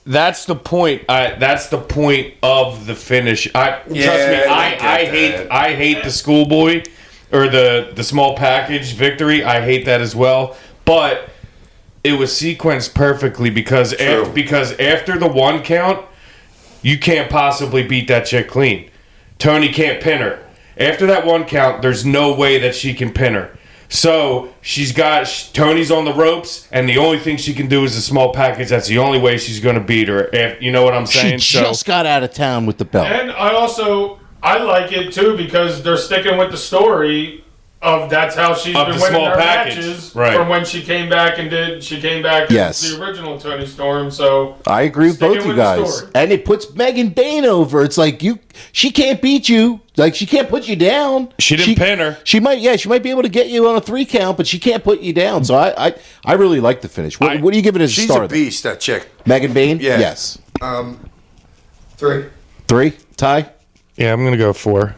That's the point. That's the point of the finish. Trust me. I hate the schoolboy or the small package victory. I hate that as well. But it was sequenced perfectly because after the 1 count, you can't possibly beat that chick clean. Tony can't pin her. After that 1 count, there's no way that she can pin her. So Tony's on the ropes, and the only thing she can do is a small package. That's the only way she's going to beat her. You know what I'm she saying? just got out of town with the belt. And I like it too because they're sticking with the story of that's how she's Of been the winning small her package. matches Right. from when she came back Yes. as the original Tony Storm. So I agree with sticking both you with the guys. story. And it puts Megan Bane over. It's like she can't beat you. Like she can't put you down. She didn't pin her. She might be able to get you on a 3 count, but she can't put you down. So I really like the finish. What do you give it as a She's star? a beast, that chick. Megan Bane? Yeah. Yes. 3. 3? Ty? Yeah, I'm going to go 4.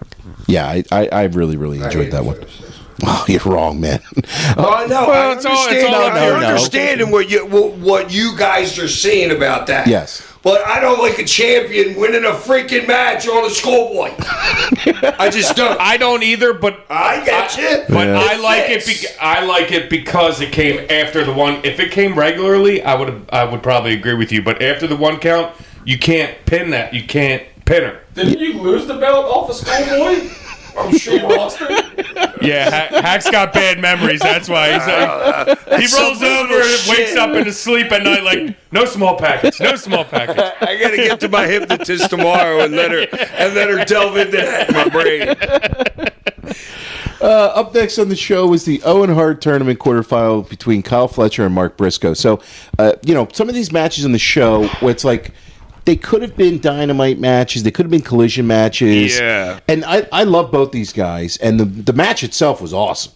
Yeah, I really enjoyed that one. Oh, you're wrong, man. Oh no, Well, I it's all understand. up I'm understanding what you guys are saying about that. Yes. But I don't like a champion winning a freaking match on a schoolboy. I just don't. I don't either, but I get you. But Yeah. I like it. I like it because it came after the 1. If it came regularly, I would probably agree with you. But after the 1 count, you can't pin that. You can't pin her. Didn't you lose the belt off of Schoolboy? I'm sure you lost it. Yeah, Hack's got bad memories. That's why he's like, he rolls some over and shit. wakes up in his sleep at night like, no small package, no small package. I gotta get to my hypnotist tomorrow and let her delve into that in my brain. Up next on the show was the Owen Hart tournament quarterfinal between Kyle Fletcher and Mark Briscoe. So, some of these matches on the show where it's like they could have been dynamite matches, they could have been collision matches. Yeah. And I love both these guys, and the match itself was awesome.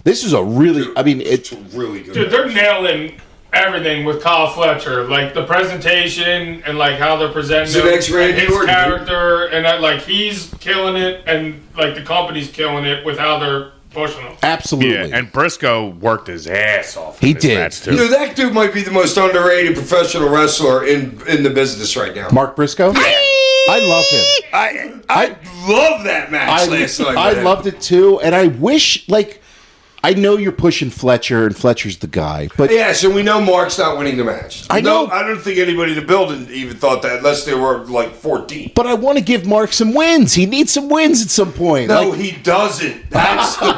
This is a really, It's really good. Dude, they're nailing everything with Kyle Fletcher, like the presentation and like how they're presenting The him, next Randy and his Orton, dude. character, and that, like he's killing it, and like the company's killing it with how they're pushing him. Absolutely. Yeah, and Briscoe worked his ass off. in He this did. match, too. You know, that dude might be the most underrated professional wrestler in the business right now. Mark Briscoe? I love him. I love that match last night. I man. loved it too, and I wish, like, I know you're pushing Fletcher, and Fletcher's the guy, but Yeah, so we know Mark's not winning the match. I know. I don't think anybody in the building even thought that, unless they were like 14. I want to give Mark some wins. He needs some wins at some point. No, Like, he doesn't. That's the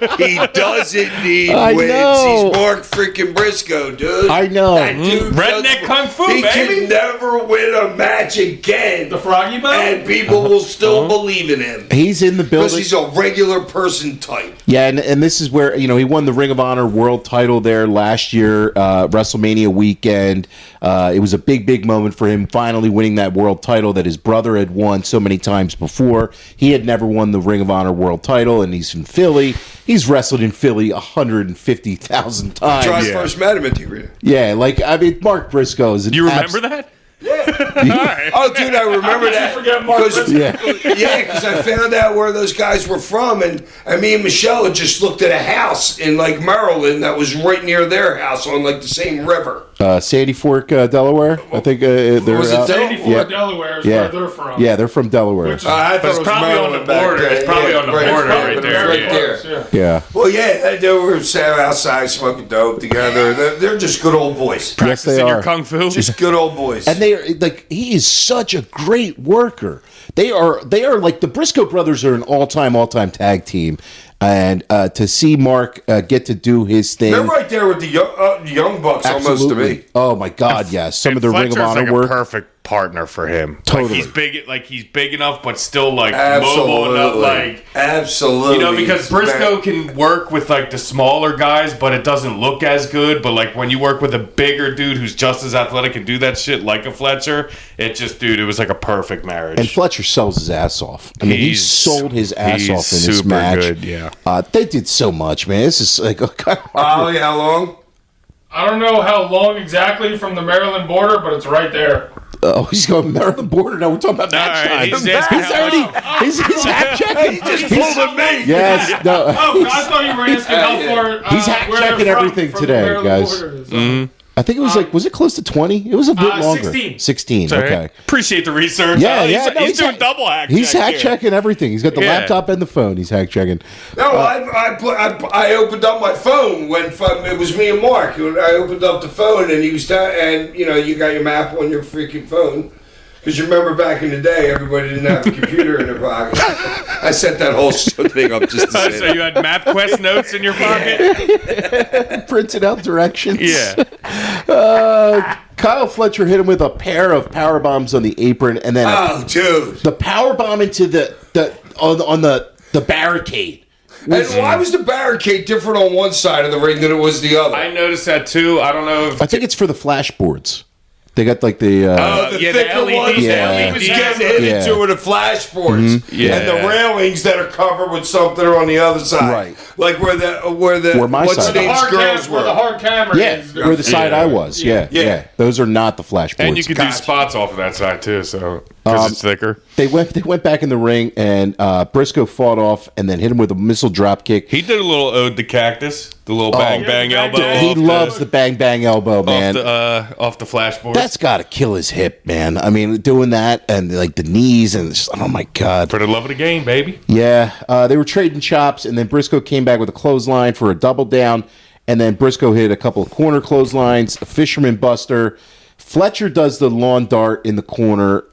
point. He doesn't need I wins. know. He's Mark freaking Briscoe, dude. I know. That dude Redneck doesn't- Kung Fu, he baby. can never win a match again. The Froggy Bone? And people will still believe in him. he's in the Because building. he's a regular person type. Yeah, and this is where, he won the Ring of Honor World title there last year, WrestleMania weekend. It was a big moment for him finally winning that world title that his brother had won so many times before. He had never won the Ring of Honor World title, and he's from Philly. He's wrestled in Philly 150,000 times. So I first met him at the arena. Yeah, Mark Briscoe is an You remember that? Oh, dude, I remember that. forget Mark Because- Briscoe? Yeah. because I found out where those guys were from, and me and Michelle had just looked at a house in like Maryland that was right near their house on like the same river. Sandy Fork, Delaware. I think they're Was it out- Del- 84 Yeah. Delaware is Yeah. where they're from. Yeah, they're from Delaware. Which is I But it's probably on the border. It's probably on the border right there. Right Yeah. there. Yeah. Yeah. Well, yeah, they were sat outside smoking dope together. They're just good old boys. Practicing are. your Kung Fu. Just good old boys. And they are he is such a great worker. They are like the Briscoe brothers are an all-time tag team. And to see Mark get to do his thing. They're right there with the young bucks almost to me. Oh my God, yes. Some of the Ring of Fletcher's Honor like work. a perfect partner for him. Totally. He's big enough, but still like mobile enough. Like Absolutely. because Briscoe can work with like the smaller guys, but it doesn't look as good. But like when you work with a bigger dude who's just as athletic and do that shit like a Fletcher, it was like a perfect marriage. And Fletcher sells his ass off. I mean, he sold his ass he's off in this super match. good, yeah. They did so much, man. This is like Ollie, how long? I don't know how long exactly from the Maryland border, but it's right there. oh, he's going Maryland border. No, we're talking about match All right, time. he's asking how already he's hack checking. He just pulled a me. Yes, no. Oh, I thought you were asking how far. He's hack where they're checking from, everything from today, the Maryland guys. border is. I think it was was it close to 20? It was a bit longer. 16. 16, Sorry. okay. Appreciate the research. Yeah, He's, yeah. no, he's doing hack- double hack. He's check hack here. checking everything. He's got the Yeah. laptop and the phone. He's hack checking. No, I opened up my phone when it was me and Mark. I opened up the phone and he was and you got your map on your freaking phone. Because you remember back in the day, everybody didn't have a computer in their pocket. I set that whole thing up just to say So you had MapQuest notes in your pocket? Printed out directions. Yeah. Kyle Fletcher hit him with a pair of power bombs on the apron, and then Oh, dude. the power bomb into on the barricade. And why was the barricade different on one side of the ring than it was the other? I noticed that too. I don't know if I think it's for the flashboards. They got like the. The yeah, thicker the LED, ones yeah. that he was getting hit Yeah. into with the flashboards, Yeah. and the railings that are covered with something on the other side, Right. Like where my what's side the is. name's girls Where the were. hard camera yeah, is. where the side I was. Yeah, Yeah. Those are not the flashboards. and you could do spots off of that side too, so because it's thicker. They went back in the ring, and Briscoe fought off, and then hit him with a missile drop kick. He did a little ode to Cactus, the little bang bang Yeah, elbow. He off loves the bang bang elbow, man. off the flashboard. That's got to kill his hip, man. I mean, doing that and like the knees and just, oh my God. for the love of the game, baby. Yeah, they were trading chops, and then Briscoe came back with a clothesline for a double down, and then Briscoe hit a couple of corner clotheslines, a fisherman buster. Fletcher does the lawn dart in the corner.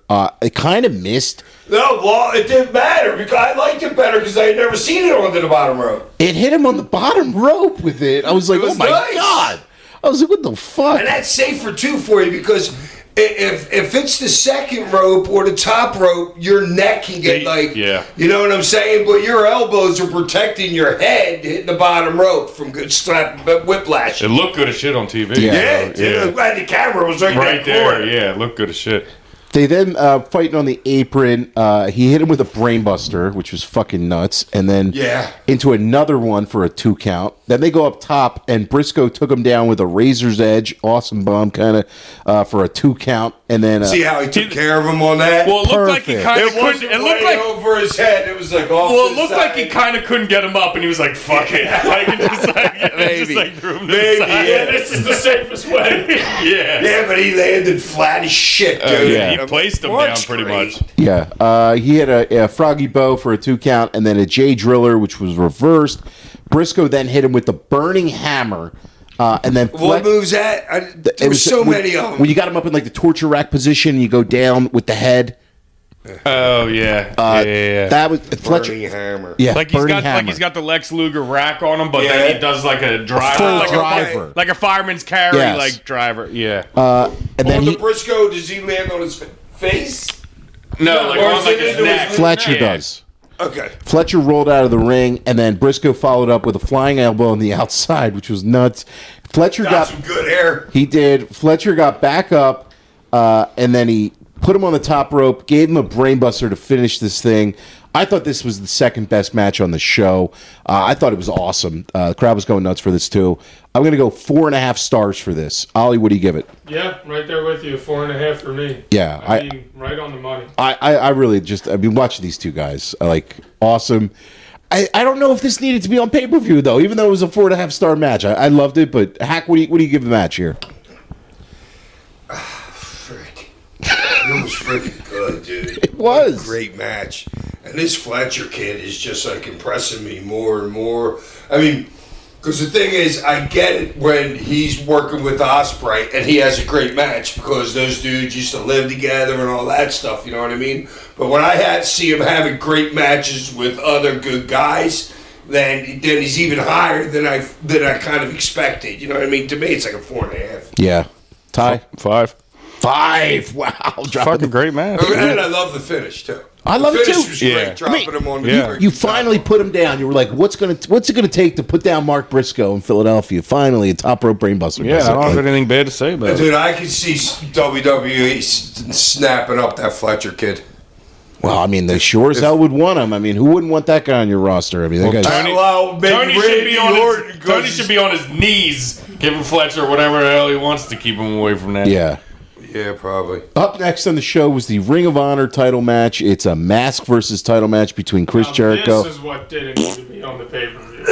It kind of missed. No, well, it didn't matter because I liked it better because I had never seen it onto the bottom rope. It hit him on the bottom rope with it. I was like, It was oh my nice. God. I was like, what the fuck? And that's safer too for you because if it's the second rope or the top rope, your neck can get you know what I'm saying? But your elbows are protecting your head hitting the bottom rope from good slap whiplash. It looked good as shit on TV. Yeah. Yeah, dude. And the camera was right right there. there. Yeah, it looked good as shit. They then fighting on the apron. He hit him with a brainbuster, which was fucking nuts, and then into another one for a 2 count. Then they go up top, and Briscoe took him down with a razor's edge, awesome bomb kind of for a 2 count, and then see how he took care of him on that. Well, it looked like he kind of couldn't. It looked like over his head. It was like off. Well, it looked like he kind of couldn't get him up, and he was like, "Fuck it," like, and just like threw him to the side. Yeah, this is the safest way. Yeah, but he landed flat as shit, dude. He placed him down pretty much. Yeah, he had a froggy bow for a 2 count, and then a J driller, which was reversed. Briscoe then hit him with the burning hammer, and then what moves that? There was so many of them. When you got him up in like the torture rack position, you go down with the head. Oh yeah, That was Fletcher. Burning hammer. Yeah, like he's got the Lex Luger rack on him, but then he does like a driver, full driver. like a fireman's carry, Yes. like driver. Yeah. And then the Briscoe, does he land on his face? No, like or on is like it his into neck. his- Fletcher Yeah. does. Okay. Fletcher rolled out of the ring, and then Briscoe followed up with a flying elbow on the outside, which was nuts. Fletcher Got some good air. He did. Fletcher got back up, and then he put him on the top rope, gave him a brainbuster to finish this thing. I thought this was the second best match on the show. I thought it was awesome. The crowd was going nuts for this too. I'm going to go 4.5 stars for this. Ollie, what do you give it? Yeah, right there with you. 4.5 for me. Yeah, I mean, right on the money. I really just, I've been watching these two guys. Like, awesome. I don't know if this needed to be on pay-per-view, though, even though it was a 4.5 star match. I loved it, but Hack, what do you give the match here? Frick. It was freaking good, dude. It was. What a great match. And this Fletcher kid is just like impressing me more and more. I mean, because the thing is, I get it when he's working with Ospreay and he has a great match because those dudes used to live together and all that stuff, you know what I mean? But when I see him having great matches with other good guys, then he's even higher than I kind of expected. You know what I mean? To me, it's like a 4.5. Yeah. Ty? 5. 5. Wow. Fucking great match. And I love the finish too. I love it too. Finish was great, Yeah. dropping him on the freaking You finally put him down. You were like, what's it gonna take to put down Mark Briscoe in Philadelphia? Finally, a top rope brainbuster. Yeah, I don't have anything bad to say about it. Dude, I can see WWE snapping up that Fletcher kid. Well, I mean, they sure as hell would want him. I mean, who wouldn't want that guy on your roster? I mean, that guy's... Tony should be on his knees, giving Fletcher whatever the hell he wants to keep him away from that. Yeah. Yeah, probably. Up next on the show was the Ring of Honor title match. It's a mask versus title match between Chris Jericho. This is what didn't need to be on the pay-per-view.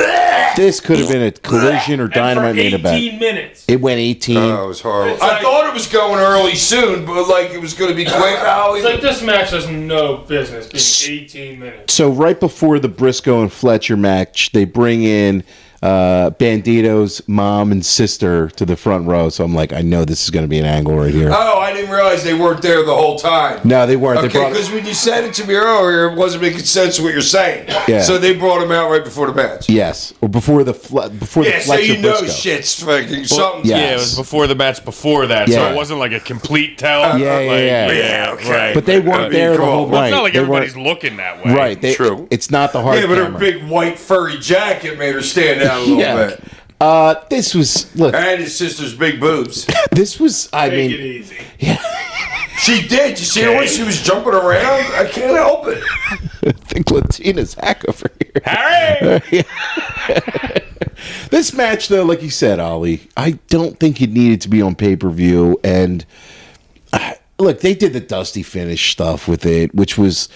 This could have been a Collision or Dynamite main event. 18 minutes. It went 18. Oh, it was horrible. It's I like- thought it was going early soon, but like it was going to be quick. It's like this match has no business being 18 minutes. So right before the Briscoe and Fletcher match, they bring in Bandito's mom and sister to the front row. So I'm like, I know this is going to be an angle right here. Oh, I didn't realize they weren't there the whole time. No, they weren't. They Okay, brought because when you said it to me earlier, it wasn't making sense what you're saying. Yeah. So they brought him out right before the match. yes, or before the Yeah, so Fletcher you know Briscoe. shit's fucking something. yeah. Yeah, it was before the match before that, so Yeah. it wasn't like a complete tell. Yeah, yeah. Yeah, okay. right. But they weren't there the come whole on. Well, night. it's not like They everybody's weren't- looking that way. right. True. It's not the hard Yeah, but her camera. big white furry jacket made her stand out a little Yeah. bit. This was look. And his sister's big boobs. This was. I Take it mean, easy. She did. You see the way she was jumping around? I can't help it. I think Latina's hack over here. Harry! This match, though, like you said, Ollie, I don't think it needed to be on pay-per-view. And look, they did the Dusty finish stuff with it, which was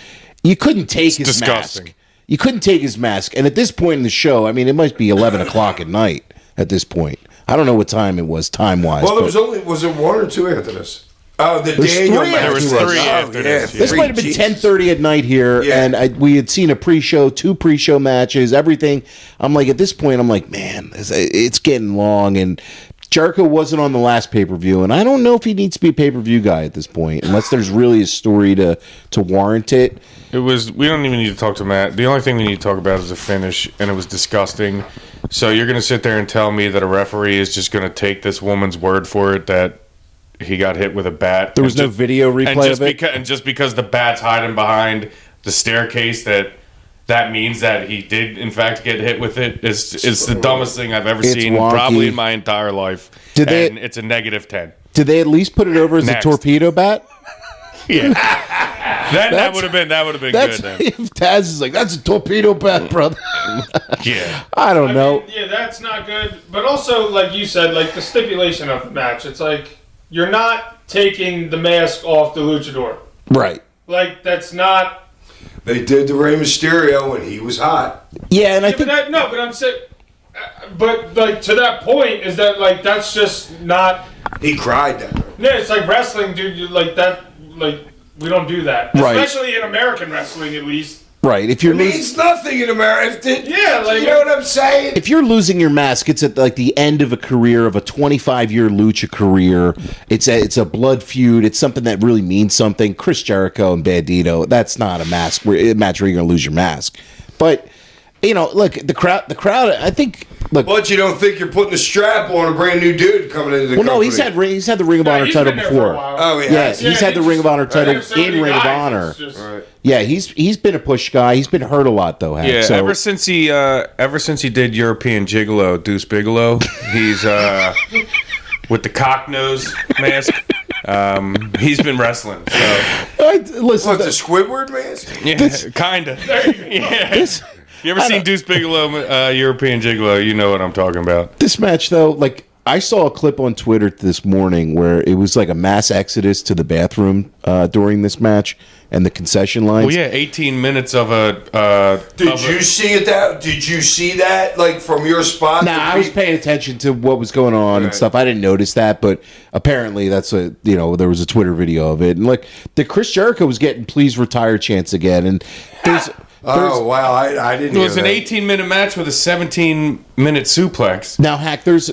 you couldn't take his disgusting. mask. You couldn't take his mask. And at this point in the show, I mean, it might be 11 o'clock at night at this point. I don't know what time it was time-wise. Well, there but was it one or two after this? Oh, the There's Daniel three match. There was three after this, yeah. this might have been 10:30 at night here, Yeah. and we had seen a pre-show, 2 pre-show matches, everything. I'm like, at this point, I'm like, man, it's getting long, and Jericho wasn't on the last pay-per-view, and I don't know if he needs to be a pay-per-view guy at this point, unless there's really a story to warrant it. It was. We don't even need to talk to Matt. The only thing we need to talk about is the finish, and it was disgusting. So you're going to sit there and tell me that a referee is just going to take this woman's word for it that he got hit with a bat? There was no video replay of it? And just because the bat's hiding behind the staircase, that means that he did, in fact, get hit with it. It's the dumbest thing I've ever It's seen, wonky. probably in my entire life. Did they- and it's a -10. Did they at least put it over as Next. a torpedo bat? Yeah. That would have been good That's then. if Taz is like, that's a torpedo bat, brother. Yeah. I don't know. Yeah, that's not good. But also, like you said, like the stipulation of the match, it's like you're not taking the mask off the luchador. Right. Like that's not. They did the Rey Mysterio when he was hot. Yeah, and I Yeah, think but I'm saying. But like to that point, is that like that's just not. He cried that. Yeah, it's like wrestling, dude. Like that, like we don't do that, Right. especially in American wrestling, at least. right. If you're It means nothing in America. Yeah, like you know what I'm saying? if you're losing your mask, it's at like the end of a career of a 25-year lucha career. It's a blood feud. It's something that really means something. Chris Jericho and Bandito. That's not a match where you're going to lose your mask. But look, the crowd. I think. Look, But you don't think you're putting a strap on a brand new dude coming into the well, company? no, he's had the Ring of Honor he's title been there for before. a while. Oh, Yeah, he's had the Ring of Honor title There's so many in Ring of guys, Honor. it's just- Right. Yeah, he's been a push guy. He's been hurt a lot though. Hank. Yeah, So, ever since he did European Gigolo, Deuce Bigelow, he's with the cock nose mask. He's been wrestling. So listen. What's a Squidward mask? yeah, kinda. Yeah. You ever seen Deuce Bigelow, European Gigolo? You know what I'm talking about. This match, though, like I saw a clip on Twitter this morning where it was like a mass exodus to the bathroom during this match and the concession lines. Well, yeah, 18 minutes of a. Did you see it? Did you see that? Like from your spot? Nah, I was paying attention to what was going on and Right. stuff. I didn't notice that, but apparently that's there was a Twitter video of it, and like the Chris Jericho was getting "Please retire" chants again, and there's. Oh wow! I didn't. It was hear an that. 18-minute match with a 17-minute suplex. Now, Hack, there's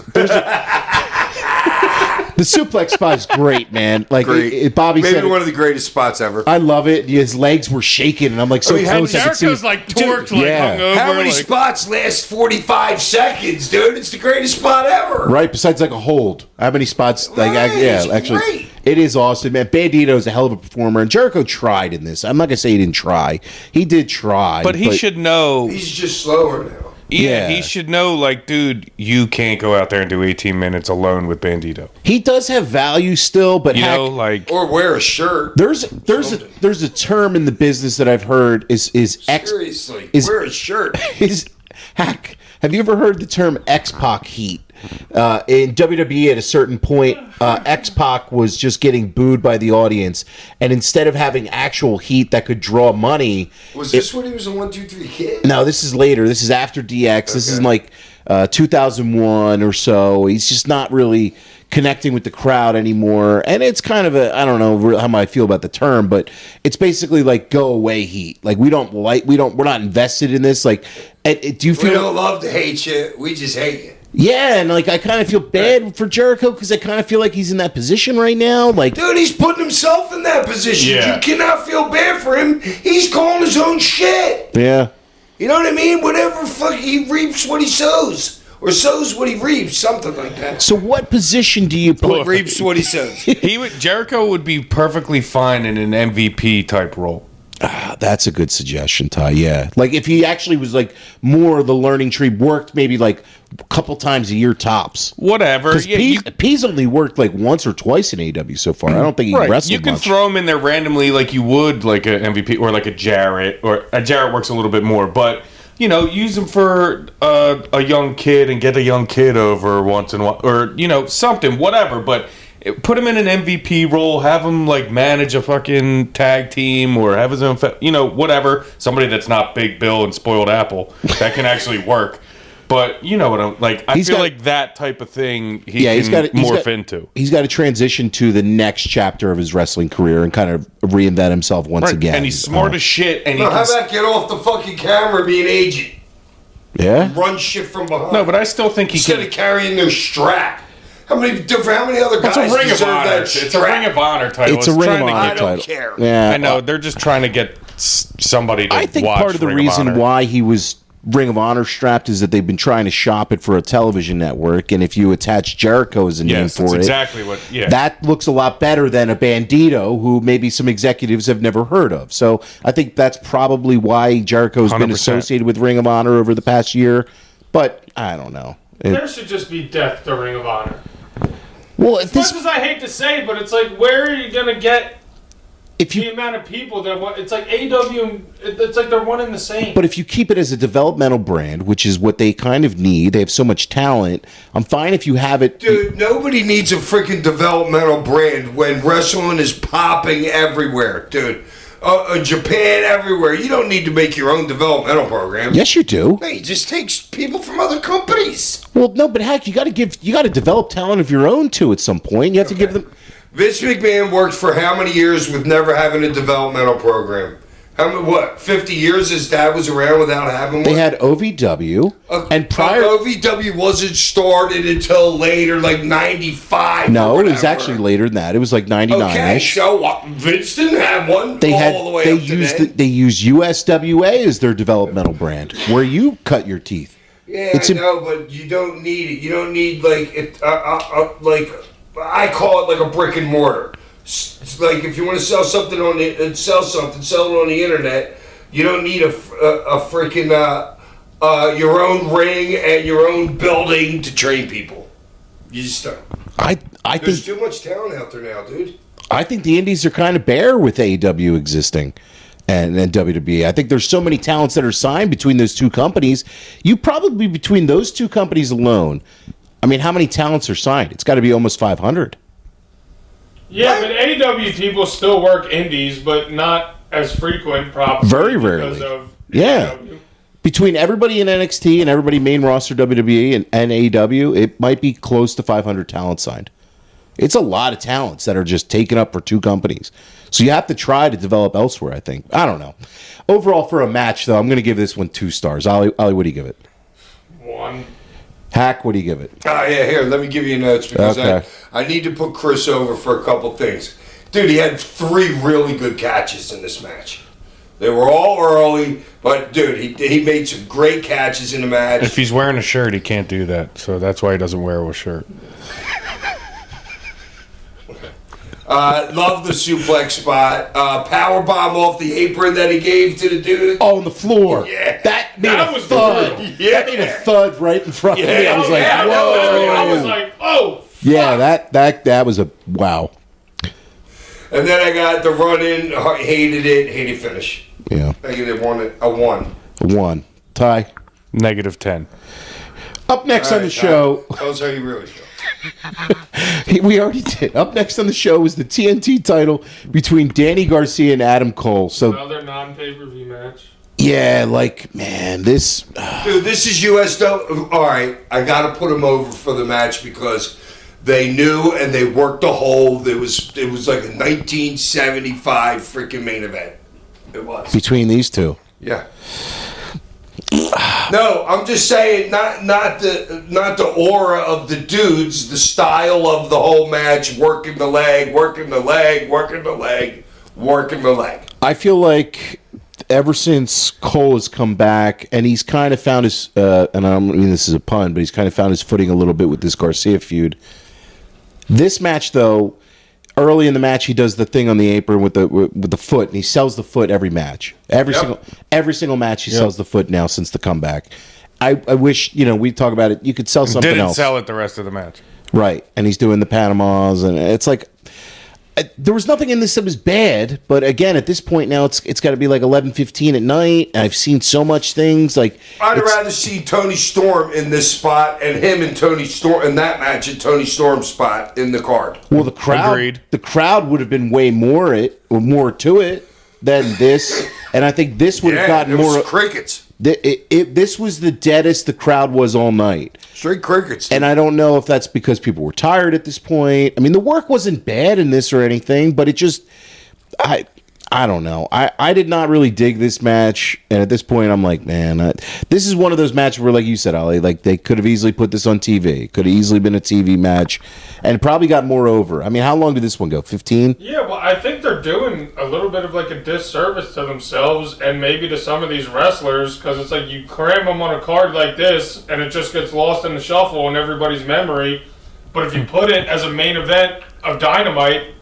the suplex spot is great, man. Like Great. Bobby Maybe said, one of the greatest spots ever. I love it. His legs were shaking, and I'm like so I mean, how close. I could see. Jericho's like torqued, like yeah. hungover. How many like, spots last 45 seconds, dude? It's the greatest spot ever. Right, besides like a hold. How many spots? Like, Right, it's actually, great. it is awesome, man. Bandito's a hell of a performer, and Jericho tried in this. I'm not gonna say he didn't try. He did try, But he should know. He's just slower now. Yeah, Yeah. he should know. Like, dude, you can't go out there and do 18 minutes alone with Bandito. He does have value still, but You Hack, know, like. Or wear a shirt. there's a term in the business that I've heard is Seriously, is- wear a shirt. is Hack. Have you ever heard the term X-Pac heat? In WWE, at a certain point, X-Pac was just getting booed by the audience, and instead of having actual heat that could draw money, Was this when he was a 1, 2, 3 kid? no, this is later. This is after DX. This is Okay. like 2001 or so. He's just not really connecting with the crowd anymore, and it's kind of I don't know how I feel about the term, but it's basically like go away heat. Like we're not invested in this. Like, do you We feel? don't love to hate you. We just hate you. Yeah, and like I kind of feel bad for Jericho because I kind of feel like he's in that position right now. Like, Dude, he's putting himself in that position. Yeah. You cannot feel bad for him. He's calling his own shit. yeah, You know what I mean? Whatever fuck he reaps what he sows. Or sows what he reaps, something like that. so what position do you put? Reaps what he sows. Jericho would be perfectly fine in an MVP type role. That's a good suggestion, Ty. Yeah, like if he actually was like more of the learning tree, worked maybe like a couple times a year tops. Whatever. Because Yeah, P's only worked like once or twice in AEW so far. I don't think he wrestled you can much. throw him in there randomly like you would like an MVP or like a Jarrett, or a Jarrett works a little bit more, but use him for a young kid and get a young kid over once in a while, or something, whatever. But put him in an MVP role, have him like manage a fucking tag team, or have his own, whatever. Somebody that's not Big Bill and Spoiled Apple that can actually work. But you know what I'm like. I feel like that type of thing he's got morph into. He's got to transition to the next chapter of his wrestling career and kind of reinvent himself once again. And he's smart as shit. And he No, how can, about get off the fucking camera and be an agent? Yeah. Run shit from behind. no, but I still think he Instead can. of carrying their strap. How many other guys It's a Ring of deserve Honor. that It's a strap? Ring of Honor title. It's a Ring of trying to Honor I get- don't title. care. Yeah, I know they're just trying to get somebody to I think watch part of the Ring of reason Honor. why he was Ring of Honor strapped is that they've been trying to shop it for a television network, and if you attach Jericho as a name Yes, for that's it, exactly what. Yeah, that looks a lot better than a Bandito, who maybe some executives have never heard of. So I think that's probably why Jericho's been 100%. associated with Ring of Honor over the past year. But I don't know. There should just be death to Ring of Honor. Well, As much as I hate to say, but it's like, where are you gonna get the amount of people that want, it's like AEW, it's like they're one and the same. But if you keep it as a developmental brand, which is what they kind of need, they have so much talent. I'm fine if you have it. Dude, nobody needs a freaking developmental brand when wrestling is popping everywhere, dude. Japan, everywhere. You don't need to make your own developmental program. Yes, you do. Hey, just takes people from other companies. Well, no, but heck, you got to develop talent of your own too. At some point, you have to give them. Vince McMahon worked for how many years with never having a developmental program? 50 years his dad was around without having one? They had OVW, and prior OVW wasn't started until later, like 95. No, or it was whatever. actually later than that. It was like 99ish. Okay, so Vince didn't have one They all the way up to then. they used USWA as their developmental brand, where you cut your teeth. Yeah, I know, but you don't need it. You don't need like it. Like I call it like a brick and mortar. It's like if you want to sell something sell it on the internet. You don't need a freaking your own ring and your own building to train people. You just don't. There's too much talent out there now, dude. I think the indies are kind of bare with AEW existing and WWE. I think there's so many talents that are signed between those two companies. You probably between those two companies alone. I mean, how many talents are signed? It's got to be almost 500. Yeah, but AEW people still work indies, but not as frequent, probably. Very rarely. Because of Yeah. AEW. Between everybody in NXT and everybody main roster WWE and AEW, it might be close to 500 talents signed. It's a lot of talents that are just taken up for two companies. So you have to try to develop elsewhere, I think. I don't know. Overall, for a match, though, I'm going to give this one 2 stars. Ollie, what do you give it? 1. Hack, what do you give it? Yeah, here, let me give you notes because Okay. I need to put Chris over for a couple things. Dude, he had 3 really good catches in this match. They were all early, but dude, he made some great catches in the match. If he's wearing a shirt, he can't do that. So that's why he doesn't wear a shirt. Love the suplex spot. Power bomb off the apron that he gave to the dude. Oh, on the floor. Yeah. That made That a was thud. brutal. Yeah. That made a thud right in front of me. I was like, yeah, whoa. I was like, oh, fuck. Yeah, that was a wow. And then I got the run in. Hated it. Hated finish. Yeah. I gave it a 1. 1. Ty. -10. Up next on the All right, show, Tell us how you really feel. we already did. Up next on the show is the TNT title between Danny Garcia and Adam Cole. So Another non-pay-per-view match. yeah, like man, this Dude, this is USW. All right, I got to put them over for the match because they knew and they worked the whole. It was like a 1975 freaking main event. It was. between these two. Yeah. No, I'm just saying, not the aura of the dudes, the style of the whole match, working the leg, working the leg, working the leg, working the leg. I feel like ever since Cole has come back and he's kind of found his and I don't mean this is a pun, but he's kind of found his footing a little bit with this Garcia feud. This match, though, early in the match, he does the thing on the apron with the foot, and he sells the foot every match. Every single match, he sells the foot now since the comeback. I wish we talk about it. You could sell something Didn't else, sell it the rest of the match. right? And he's doing the Panamas, and it's like there was nothing in this that was bad. But again, at this point now, it's got to be like 11:15 at night. And I've seen so much things like I'd rather see Tony Storm in this spot and him and Tony Storm in that match at Tony Storm's spot in the card. well, the crowd. Agreed. The crowd would have been way more to it than this, and I think this would have gotten it was more. crickets. This was the deadest the crowd was all night. Straight crickets. And I don't know if that's because people were tired at this point. I mean, the work wasn't bad in this or anything, but it just, I don't know. I did not really dig this match. And at this point, I'm like, man, this is one of those matches where, like you said, Ollie, like they could have easily put this on TV. Could have easily been a TV match and probably got more over. I mean, how long did this one go? 15? Yeah, well, I think they're doing a little bit of like a disservice to themselves and maybe to some of these wrestlers because it's like you cram them on a card like this and it just gets lost in the shuffle in everybody's memory. But if you put it as a main event of Dynamite,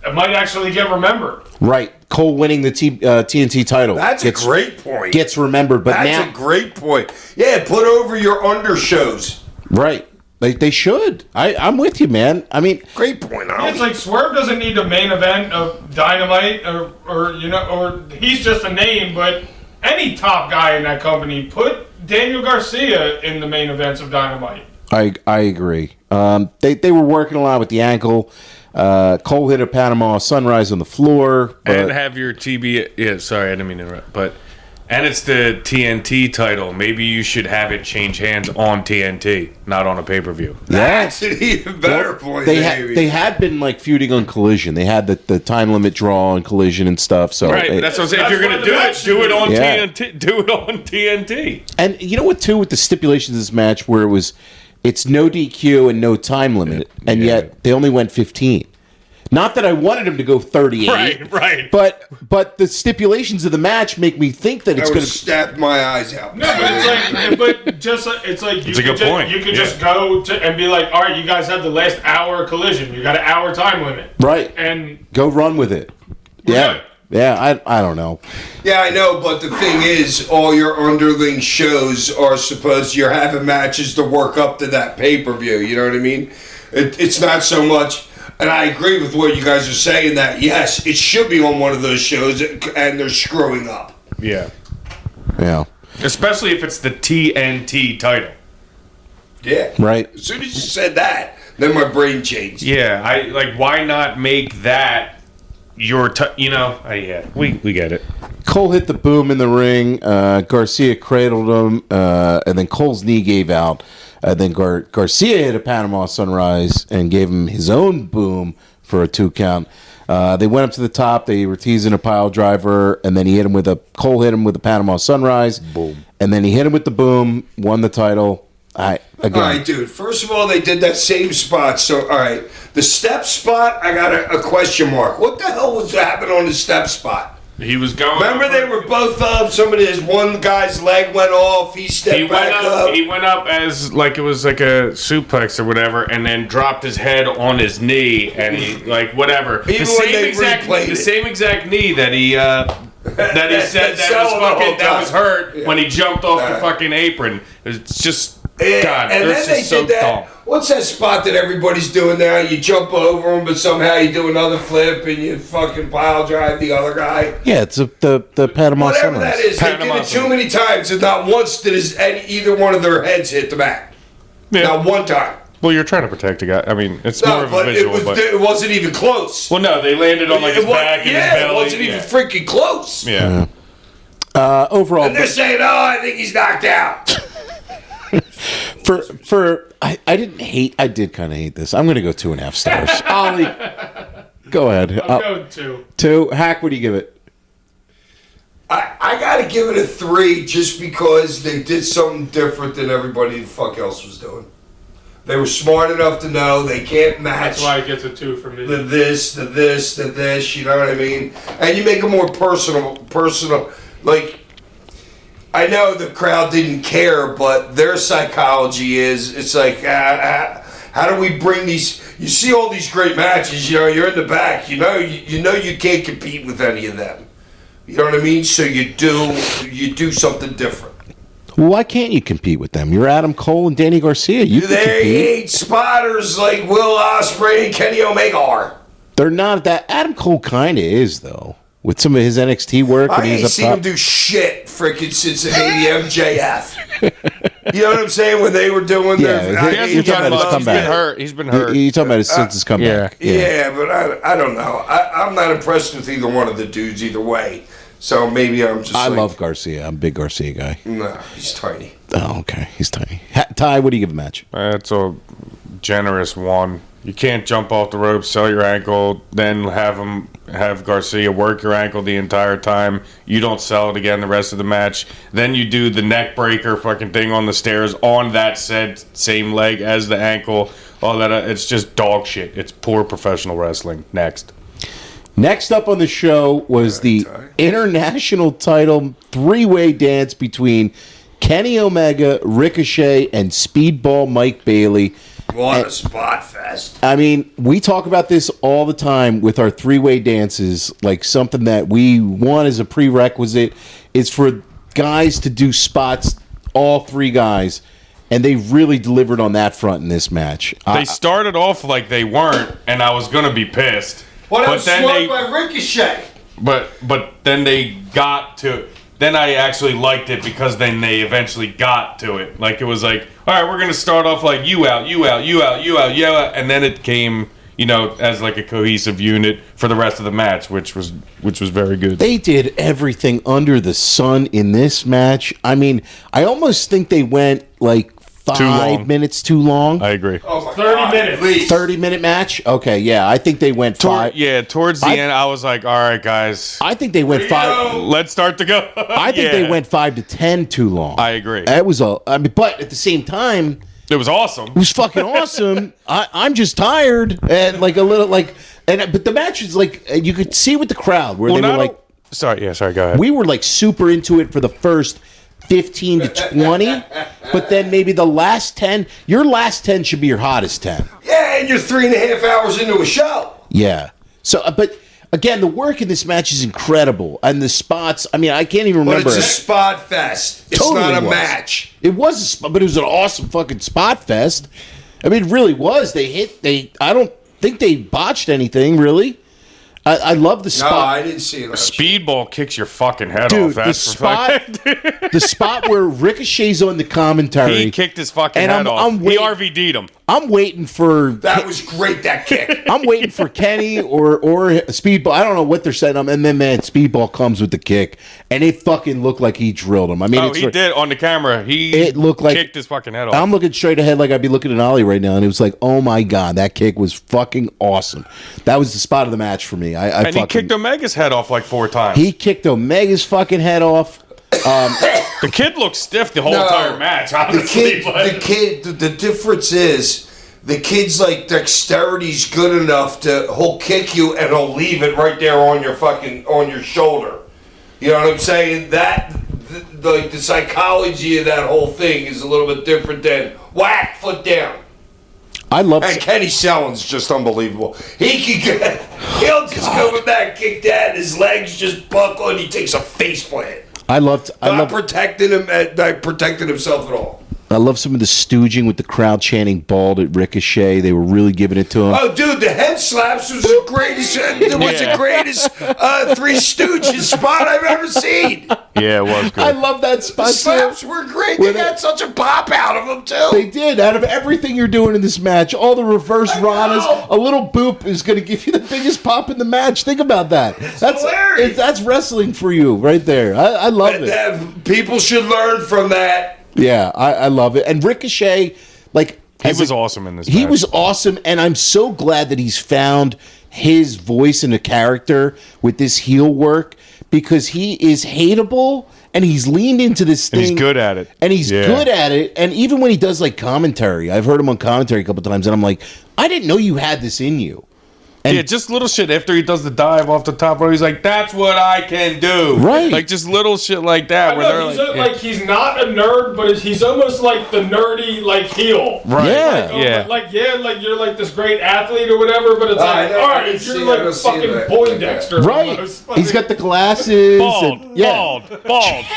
it might actually get remembered. Right. Cole winning the TNT title. That's a great point. Gets remembered, but That's now a great point. Yeah, put over your under shows. right. They should. I'm with you, man. I mean, Great point, Al. It's like Swerve doesn't need the main event of Dynamite, or he's just a name. But any top guy in that company, put Daniel Garcia in the main events of Dynamite. I agree. They were working a lot with the ankle. Cole hit a Panama Sunrise on the floor. And have your TB. Yeah, sorry, I didn't mean to interrupt. But and it's the TNT title. Maybe you should have it change hands on TNT, not on a pay-per-view. That's an even better point. They had been like feuding on Collision. They had the time limit draw on Collision and stuff. So Right, that's what I'm saying. If you're going to do it on Yeah. TNT, do it on TNT. And you know what, too, with the stipulations of this match where it's no DQ and no time limit, and yet they only went 15. Not that I wanted him to go 38. Right. But the stipulations of the match make me think that it's I going would to... stab my eyes out. No, but it's like It's a good point. You could just go to and be like, all right, you guys have the last hour Collision. You got an hour time limit. Right. And Go run with it. we're Yeah. good. Yeah, I don't know. Yeah, I know, but the thing is, all your underling shows are supposed you're having matches to work up to that pay-per-view. You know what I mean? It's not so much, and I agree with what you guys are saying that yes, it should be on one of those shows, and they're screwing up. Yeah. Yeah. Especially if it's the TNT title. Yeah, Right. As soon as you said that, then my brain changed. Yeah, I like. Why not make that your? Yeah, we get it. Cole hit the boom in the ring. Garcia cradled him, and then Cole's knee gave out. Then Garcia hit a Panama Sunrise and gave him his own boom for a 2 count. They went up to the top. They were teasing a pile driver, and then Cole hit him with a Panama Sunrise. Boom. And then he hit him with the boom, won the title. All right, dude. First of all, they did that same spot. So, all right, the step spot, I got a question mark. What the hell was happening on the step spot? He was going. Remember, they were both up. One guy's leg went off. He stepped back up. He went up as like it was like a suplex or whatever, and then dropped his head on his knee, and he like whatever. Even The same exact knee that he said that was hurt when he jumped off the fucking apron. It's just God. And this then they is so did that. dumb. What's that spot that everybody's doing now? You jump over him, but somehow you do another flip and you fucking pile drive the other guy. Yeah, it's the Panama Whatever Sunrise. that is, they did it too many times, and not once did either one of their heads hit the mat. Yeah. Not one time. Well, you're trying to protect a guy. I mean, it's more No, of a but visual. it wasn't even close. Well, no, they landed on like his back and his belly. It wasn't even freaking close. Yeah. Overall, And they're saying, "Oh, I think he's knocked out." I did kind of hate this. I'm going to go 2.5 stars. Ollie, go ahead. I'll go 2. 2. Hack, what do you give it? I gotta give it a 3 just because they did something different than everybody the fuck else was doing. They were smart enough to know they can't match. That's why it gets a 2 for me. the this, you know what I mean? And you make it more personal. Like, I know the crowd didn't care, but their psychology is, it's like, how do we bring these, you see all these great matches, you know, you're in the back, you know you can't compete with any of them. You know what I mean? So you do something different. Why can't you compete with them? You're Adam Cole and Danny Garcia. You can They compete. ain't spotters like Will Ospreay and Kenny Omega are. They're not that. Adam Cole kind of is, though, with some of his NXT work. I when ain't he's seen up him top. do shit freaking since maybe MJF. You know what I'm saying? When they were doing their... Yeah, you're talking about his comeback. He's been hurt. You're talking about it since his comeback. Yeah, but I don't know. I'm not impressed with either one of the dudes either way. So maybe I'm just I love Garcia. I'm a big Garcia guy. No, he's tiny. Oh, okay. He's tiny. Ty, what do you give a match? That's a generous 1. You can't jump off the rope, sell your ankle, then have Garcia work your ankle the entire time. You don't sell it again the rest of the match. Then you do the neck breaker fucking thing on the stairs on that said same leg as the ankle. All that. It's just dog shit. It's poor professional wrestling. Next. Next up on the show was the international title 3-way dance between Kenny Omega, Ricochet, and Speedball Mike Bailey. What a spot fest. I mean, we talk about this all the time with our 3-way dances, like something that we want as a prerequisite is for guys to do spots, all 3 guys. and they really delivered on that front in this match. They started off like they weren't, and I was gonna be pissed. Well, that but was then smart they, by Ricochet. but then they got to. Then I actually liked it because then they eventually got to it. Like it was like, all right, we're gonna start off like you out, and then it came, as like a cohesive unit for the rest of the match, which was very good. They did everything under the sun in this match. I mean, I almost think they went like 5 minutes too long. I agree. Oh my 30 God, minutes. at least. 30-minute match? Okay, yeah. I think they went 5. Towards the end, I was like, all right, guys, I think they went 5. let's start to go. I think they went 5 to 10 too long. I agree. That was but at the same time, It was awesome. it was fucking awesome. I'm just tired and like a little like but the match is like you could see with the crowd where they were like sorry, go ahead. we were like super into it for the first 15 to 20, but then maybe the last 10, your last 10 should be your hottest 10. Yeah, and you're 3.5 hours into a show. Yeah. So, but again, the work in this match is incredible. And the spots, I mean, I can't even remember. But it's a spot fest. It's Totally not a was. match. It was a spot, but it was an awesome fucking spot fest. I mean, it really was. I don't think they botched anything, really. I love the No, spot. I didn't see it. Speedball kicks your fucking head Dude, off. That's the spot, the spot where Ricochet's on the commentary. he kicked his fucking And head off. I'm He waiting- RVD'd him. I'm waiting for That was great, that kick. I'm waiting for Kenny or Speedball. I don't know what they're setting up. And then, man, Speedball comes with the kick. And it fucking looked like he drilled him. I mean, He did on the camera. It looked like kicked his fucking head off. I'm looking straight ahead like I'd be looking at Ollie right now. And it was like, oh, my God, that kick was fucking awesome. That was the spot of the match for me. And he kicked Omega's head off like 4 times. He kicked Omega's fucking head off. The kid looked stiff the whole entire match, honestly. The difference is the kid's like dexterity's good enough he'll kick you and he'll leave it right there on your shoulder. You know what I'm saying? The psychology of that whole thing is a little bit different than whack, foot down. I love And Kenny Sellen's just unbelievable. He'll just go with that, kick that, his legs just buckle, and he takes a face plant. I love Protecting himself at all. I love some of the stooging with the crowd chanting bald at Ricochet. They were really giving it to him. Oh, dude, the head slaps was the greatest. The greatest Three Stooges spot I've ever seen. Yeah, it was good. I love that spot. The slaps were great. Where They got such a pop out of them too. They did. Out of everything you're doing in this match, all the reverse ranas, know. a little boop is going to give you the biggest pop in the match. Think about that. That's hilarious. That's wrestling for you right there. I love it. People should learn from that. Yeah, I love it. And Ricochet, like He was awesome in this He match. was awesome, and I'm so glad that he's found his voice and a character with this heel work because he is hateable and he's leaned into this thing. And he's good at it. And he's Yeah. good at it. And even when he does like commentary, I've heard him on commentary a couple times, and I'm like, I didn't know you had this in you. And yeah, just little shit after he does the dive off the top rope. He's like, "That's what I can do." Right. Like just little shit like that. I Where know, they're like, he's not a nerd, but he's almost like the nerdy heel. right, Yeah. yeah. Like you're like this great athlete or whatever, but it's I like, know, all I right, didn't if see you're that, I don't like see fucking that. Poindexter. right. almost. He's got the glasses. Bald, and- yeah. bald.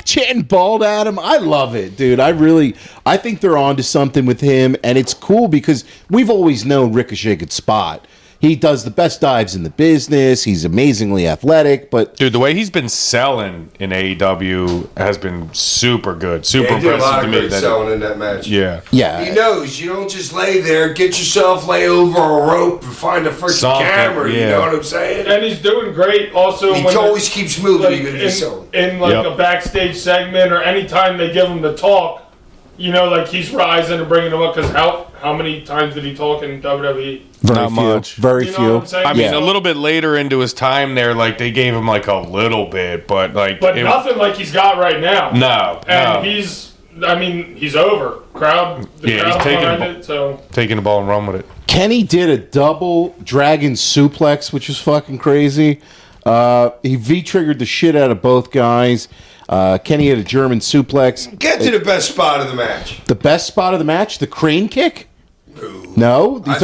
Chanting bald at him. I love it, dude. I think they're on to something with him, and it's cool because we've always known Ricochet could spot. He does the best dives in the business. He's amazingly athletic, but Dude, the way he's been selling in AEW has been super good, super He did a impressive lot to of me. great selling in that match. Yeah, yeah. He knows you don't just lay there, get yourself lay over a rope and find a freaking Something, camera. You yeah. know what I'm saying? And he's doing great also He when always keeps moving, like, even if he's selling. in like Yep. a backstage segment or anytime they give him the talk, you know, like he's rising and bringing him up because how many times did he talk in WWE? Very Not few. much. Very You know few. what I'm saying? I mean, Yeah. a little bit later into his time there, like they gave him like a little bit, but like, But nothing like he's got right now. No, And no. he's over. Crowd, the Yeah, he's crowd taking behind the it. So taking the ball and run with it. Kenny did a double dragon suplex, which was fucking crazy. He V-triggered the shit out of both guys. Kenny had a German suplex. Get to the best spot of the match. The best spot of the match, the crane kick. Ooh. No, I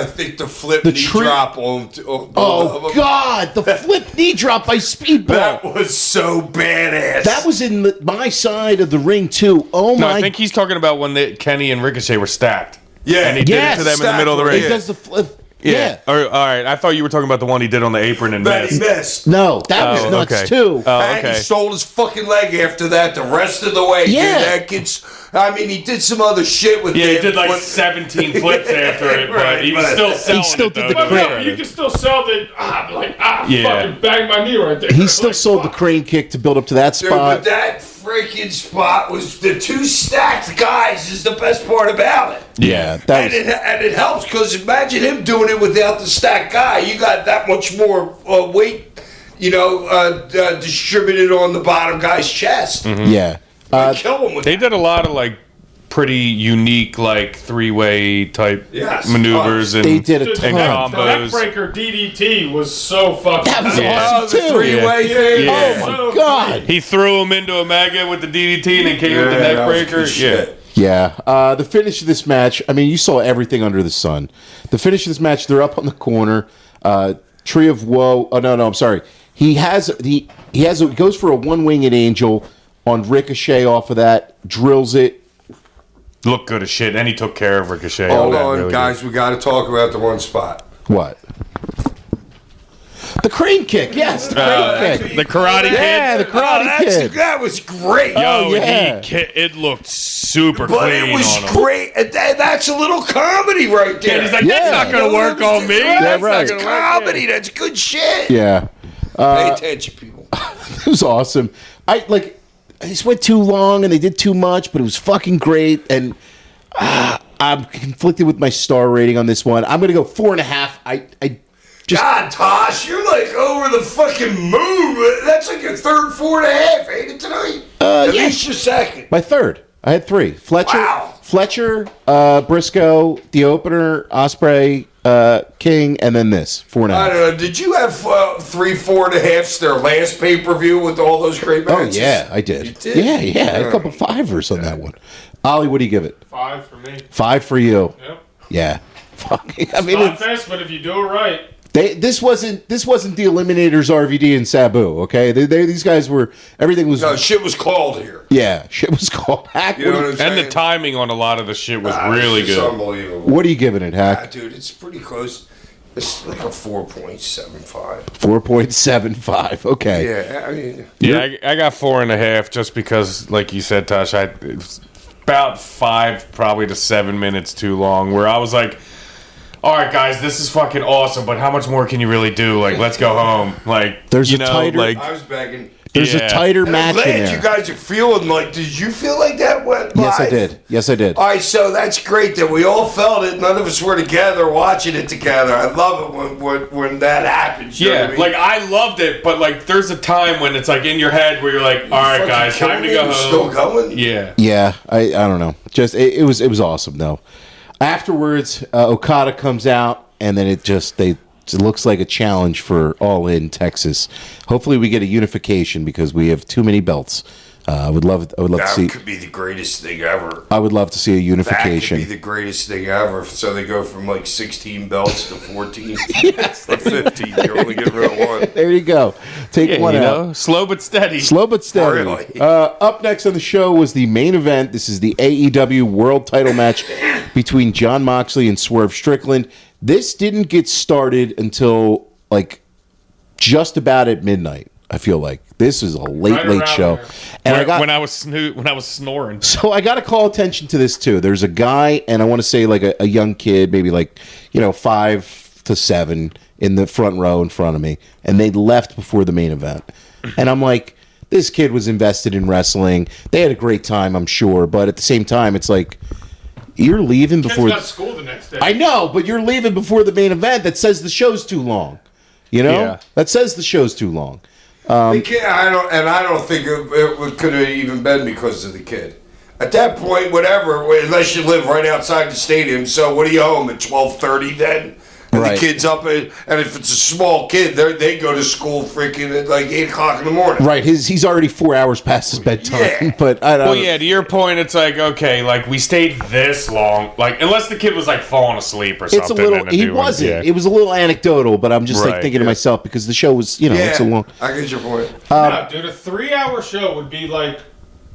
think the flip knee drop on Oh God, the flip knee drop by Speedball. That was so badass. That was in my side of the ring too. Oh No, my! I think he's talking about when Kenny and Ricochet were stacked. Yeah, and he did it to them in the middle of the ring. He does the flip. Yeah. All right. I thought you were talking about the one he did on the apron and But he missed. missed. No, that was nuts okay. too. And he stole his fucking leg after that the rest of the way. Yeah. Dude, that gets, I mean, he did some other shit with Yeah, he it. did like 17 flips after it, but he was still selling still it, did though, the to be crane. fair. You can still sell the Yeah. fucking bang my knee right there. He still sold the crane kick to build up to that Dude, spot. but that freaking spot was the two stacked guys is the best part about it. Yeah, that was, And it helps because imagine him doing it without the stacked guy. You got that much more weight, distributed on the bottom guy's chest. yeah. Kill him with They that. did a lot of like pretty unique like three-way type Yes. maneuvers and They did a Dude, ton. and the combos. neckbreaker DDT was so fucking. That was Yeah. awesome Oh, the too. three-way Yeah. thing. Yeah. Oh my God. He threw him into a mega with the DDT and then came with the that was neck good breaker. Yeah. shit. Yeah, the finish of this match. I mean, you saw everything under the sun. The finish of this match. They're up on the corner. Tree of Woe. Oh no, I'm sorry. He goes for a one-winged angel on Ricochet off of that. Drills it. Looked good as shit, and he took care of Ricochet. Hold That on, really guys. We got to talk about the one spot. What? The crane kick. Yes, the crane kick. good. The Karate Yeah, Kid. the Karate Kid. That was great. Yo, yeah. it looked super But clean it was on him. great. And that's a little comedy right there. And he's like, Yeah. that's not going to work on me. That's right. not That's going to work. comedy. That's good shit. Yeah, Pay attention, people. it was awesome. I just went too long and they did too much, but it was fucking great. And I'm conflicted with my star rating on this one. I'm gonna go 4.5. I just God, Tosh, you're like over the fucking moon. That's like your third 4.5, ain't it tonight? At yeah. least your second. my third. I had 3. Fletcher, Briscoe, the opener, Osprey, King, and then this 4.5. I don't know. Did you have 3 4.5s their last pay per view with all those great Oh matches? yeah, I did. You did? Yeah, I had a couple 5ers on that one. Ollie, what do you give it? 5 for me. 5 for you. Yep. Yeah. Fucking. I mean, Not fast, but if you do it right. this wasn't the Eliminators, RVD and Sabu. Okay, these guys were everything was. No, shit was called here. Yeah, shit was called. Hack, You know what I'm saying? And the timing on a lot of the shit was really it's just good. unbelievable. what are you giving it, Hack? Dude, it's pretty close. It's like a 4.75. 4.75. Okay. Yeah, I mean, Yeah, I got 4.5 just because, like you said, Tosh, it's about 5 probably to 7 minutes too long. Where I was like, all right, guys, this is fucking awesome, but how much more can you really do? Like, let's go home. Like, There's you a know, tighter- like, I was begging. There's a Yeah. tighter And match I'm in glad there. you guys are feeling like. Did you feel like that went Yes, I live? did. Yes, I did. All right, so that's great that we all felt it. None of us were together watching it together. I love it when that happens. You know yeah, what I mean? like I loved it, but like there's a time when it's like in your head where you're like, all right, Fucking guys, time to killing go me, home. Still going? Yeah. Yeah, I don't know. Just it was awesome though. Afterwards, Okada comes out, and then it looks like a challenge for All In Texas. Hopefully, we get a unification because we have too many belts. I would love to That see. could be the greatest thing ever. I would love to see a That could unification. be the greatest thing ever. So they go from like 16 belts to 14 or 15. You only get rid of one. There you go. Take Yeah, one you out. know, slow but steady. Slow but steady. Really? Up next on the show was the main event. This is the AEW World Title match between Jon Moxley and Swerve Strickland. This didn't get started until like just about at midnight. I feel like this is a late Right around show, there. and when I was snoring. so I got to call attention to this too. There's a guy, and I want to say like a young kid, maybe like 5 to 7 in the front row in front of me, and they left before the main event. And I'm like, this kid was invested in wrestling. They had a great time, I'm sure, but at the same time, it's like you're leaving Kid's before. got school the next day. I know, but you're leaving before the main event. That says the show's too long. Yeah. That says the show's too long. I don't think it could have even been because of the kid. At that point, whatever, unless you live right outside the stadium. So what are you home at 12:30 then? And Right. the kid's up, and if it's a small kid, they go to school freaking at like 8 o'clock in the morning. Right, he's already 4 hours past his bedtime. Yeah. But I don't. Well, yeah, to your point, it's like, okay, like, we stayed this long. Like, unless the kid was, like, falling asleep or something. It's a little. He wasn't. Yeah. It was a little anecdotal, but I'm just like Right, thinking to yeah. myself because the show was, it's a long I get your point. No, dude, a 3-hour show would be like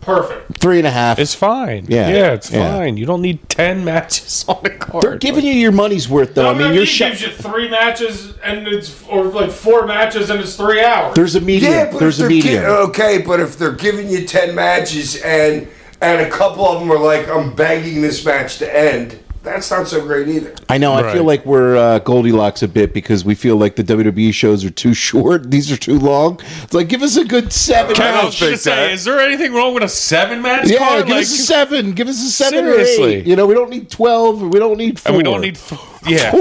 perfect. 3.5. It's fine. Yeah. It's Yeah. fine. You don't need 10 matches on the card. They're giving you your money's worth, though. I mean, you're gives you 3 matches and or like 4 matches and it's 3 hours. There's a medium. but There's if a they're medium. okay, but if they're giving you 10 matches and a couple of them are like, I'm begging this match to end, that's not so great either. I know. I Right. feel like we're Goldilocks a bit because we feel like the WWE shows are too short. These are too long. It's like, give us a good 7 I was match. going to say, is there anything wrong with a 7-match Yeah, card? give Like, us a 7. Give us a 7 or Seriously. 8. We don't need 12. We don't need 4. and we don't need, 4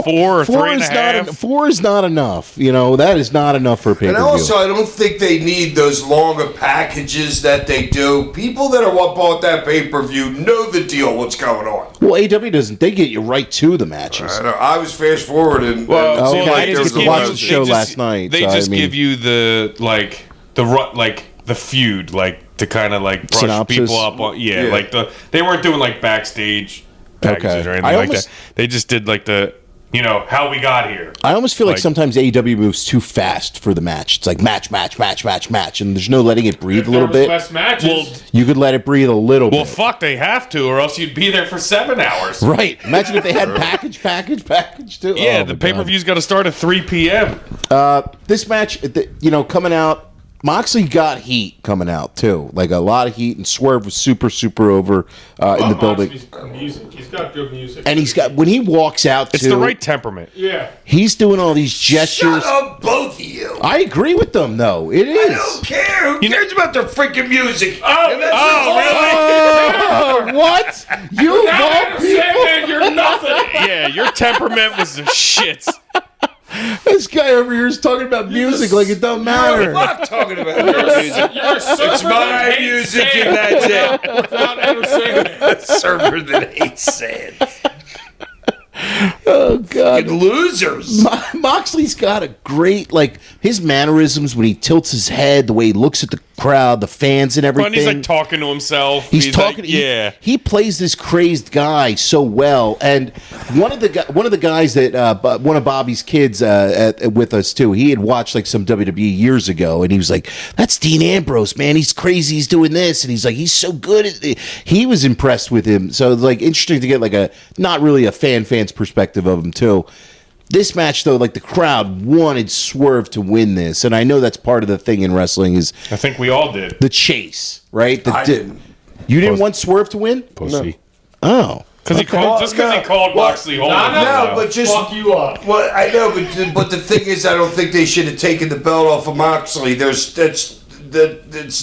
or 3.5. 4 is not enough. That is not enough for a pay-per-view. And also, I don't think they need those longer packages that they do. People that are what bought that pay-per-view know the deal, what's going on. Well, AEW doesn't. They get you right to the matches. I know. I was fast forwarding. Well, Okay, I didn't just get to give watch you- the show last night, They so, just I mean- give you the feud, like, to kind of like brush Synopsis? people up on. Yeah, Yeah. like they weren't doing like backstage packages Okay. or anything I like almost- that. They just did like the how we got here. I almost feel like Like- sometimes AEW moves too fast for the match. It's like match, and there's no letting it breathe If a little there was bit. less matches. You could let it breathe a little Well, bit. fuck, they have to, or else you'd be there for 7 hours. Right. Imagine if they had package too. Yeah, Oh, the my pay per God. view's got to start at 3 p.m. This match, coming out, Moxley got heat coming out too, like a lot of heat, and Swerve was super over in the building. Moxley's music. He's got good music. And he's got when he walks out, It's too, the right temperament. Yeah. he's doing all these gestures. Shut up, both of you. I agree with them, though. It I is. don't care. Who cares about their freaking music? Oh, And that's oh, all- Oh, what? You of all people? Sandman, you're nothing. Yeah, your temperament was the shits. This guy over here is talking about music like it don't matter. I'm not talking about their music. You're a surfer It's my that hates music sand and that's it. without ever saying it. Server that hates sand. Oh God. Fucking losers. Moxley's got a great, his mannerisms when he tilts his head, the way he looks at the crowd, the fans, and everything. And he's like talking to himself. He's talking. Like, yeah. He plays this crazed guy so well. And one of the guys that one of Bobby's kids with us too. He had watched some WWE years ago, and he was like, "That's Dean Ambrose, man. He's crazy. He's doing this." And he's like, "He's so good at it." He was impressed with him. So it's interesting to get a not really a fan's perspective of him too. This match, though, the crowd wanted Swerve to win this, and I know that's part of the thing in wrestling is I think we all did. the chase, right? I didn't. You didn't want Swerve to win? Pussy. Oh. Because he called he called Moxley home. No, but just Fuck you up. Well, I know, but the thing is, I don't think they should have taken the belt off of Moxley. It's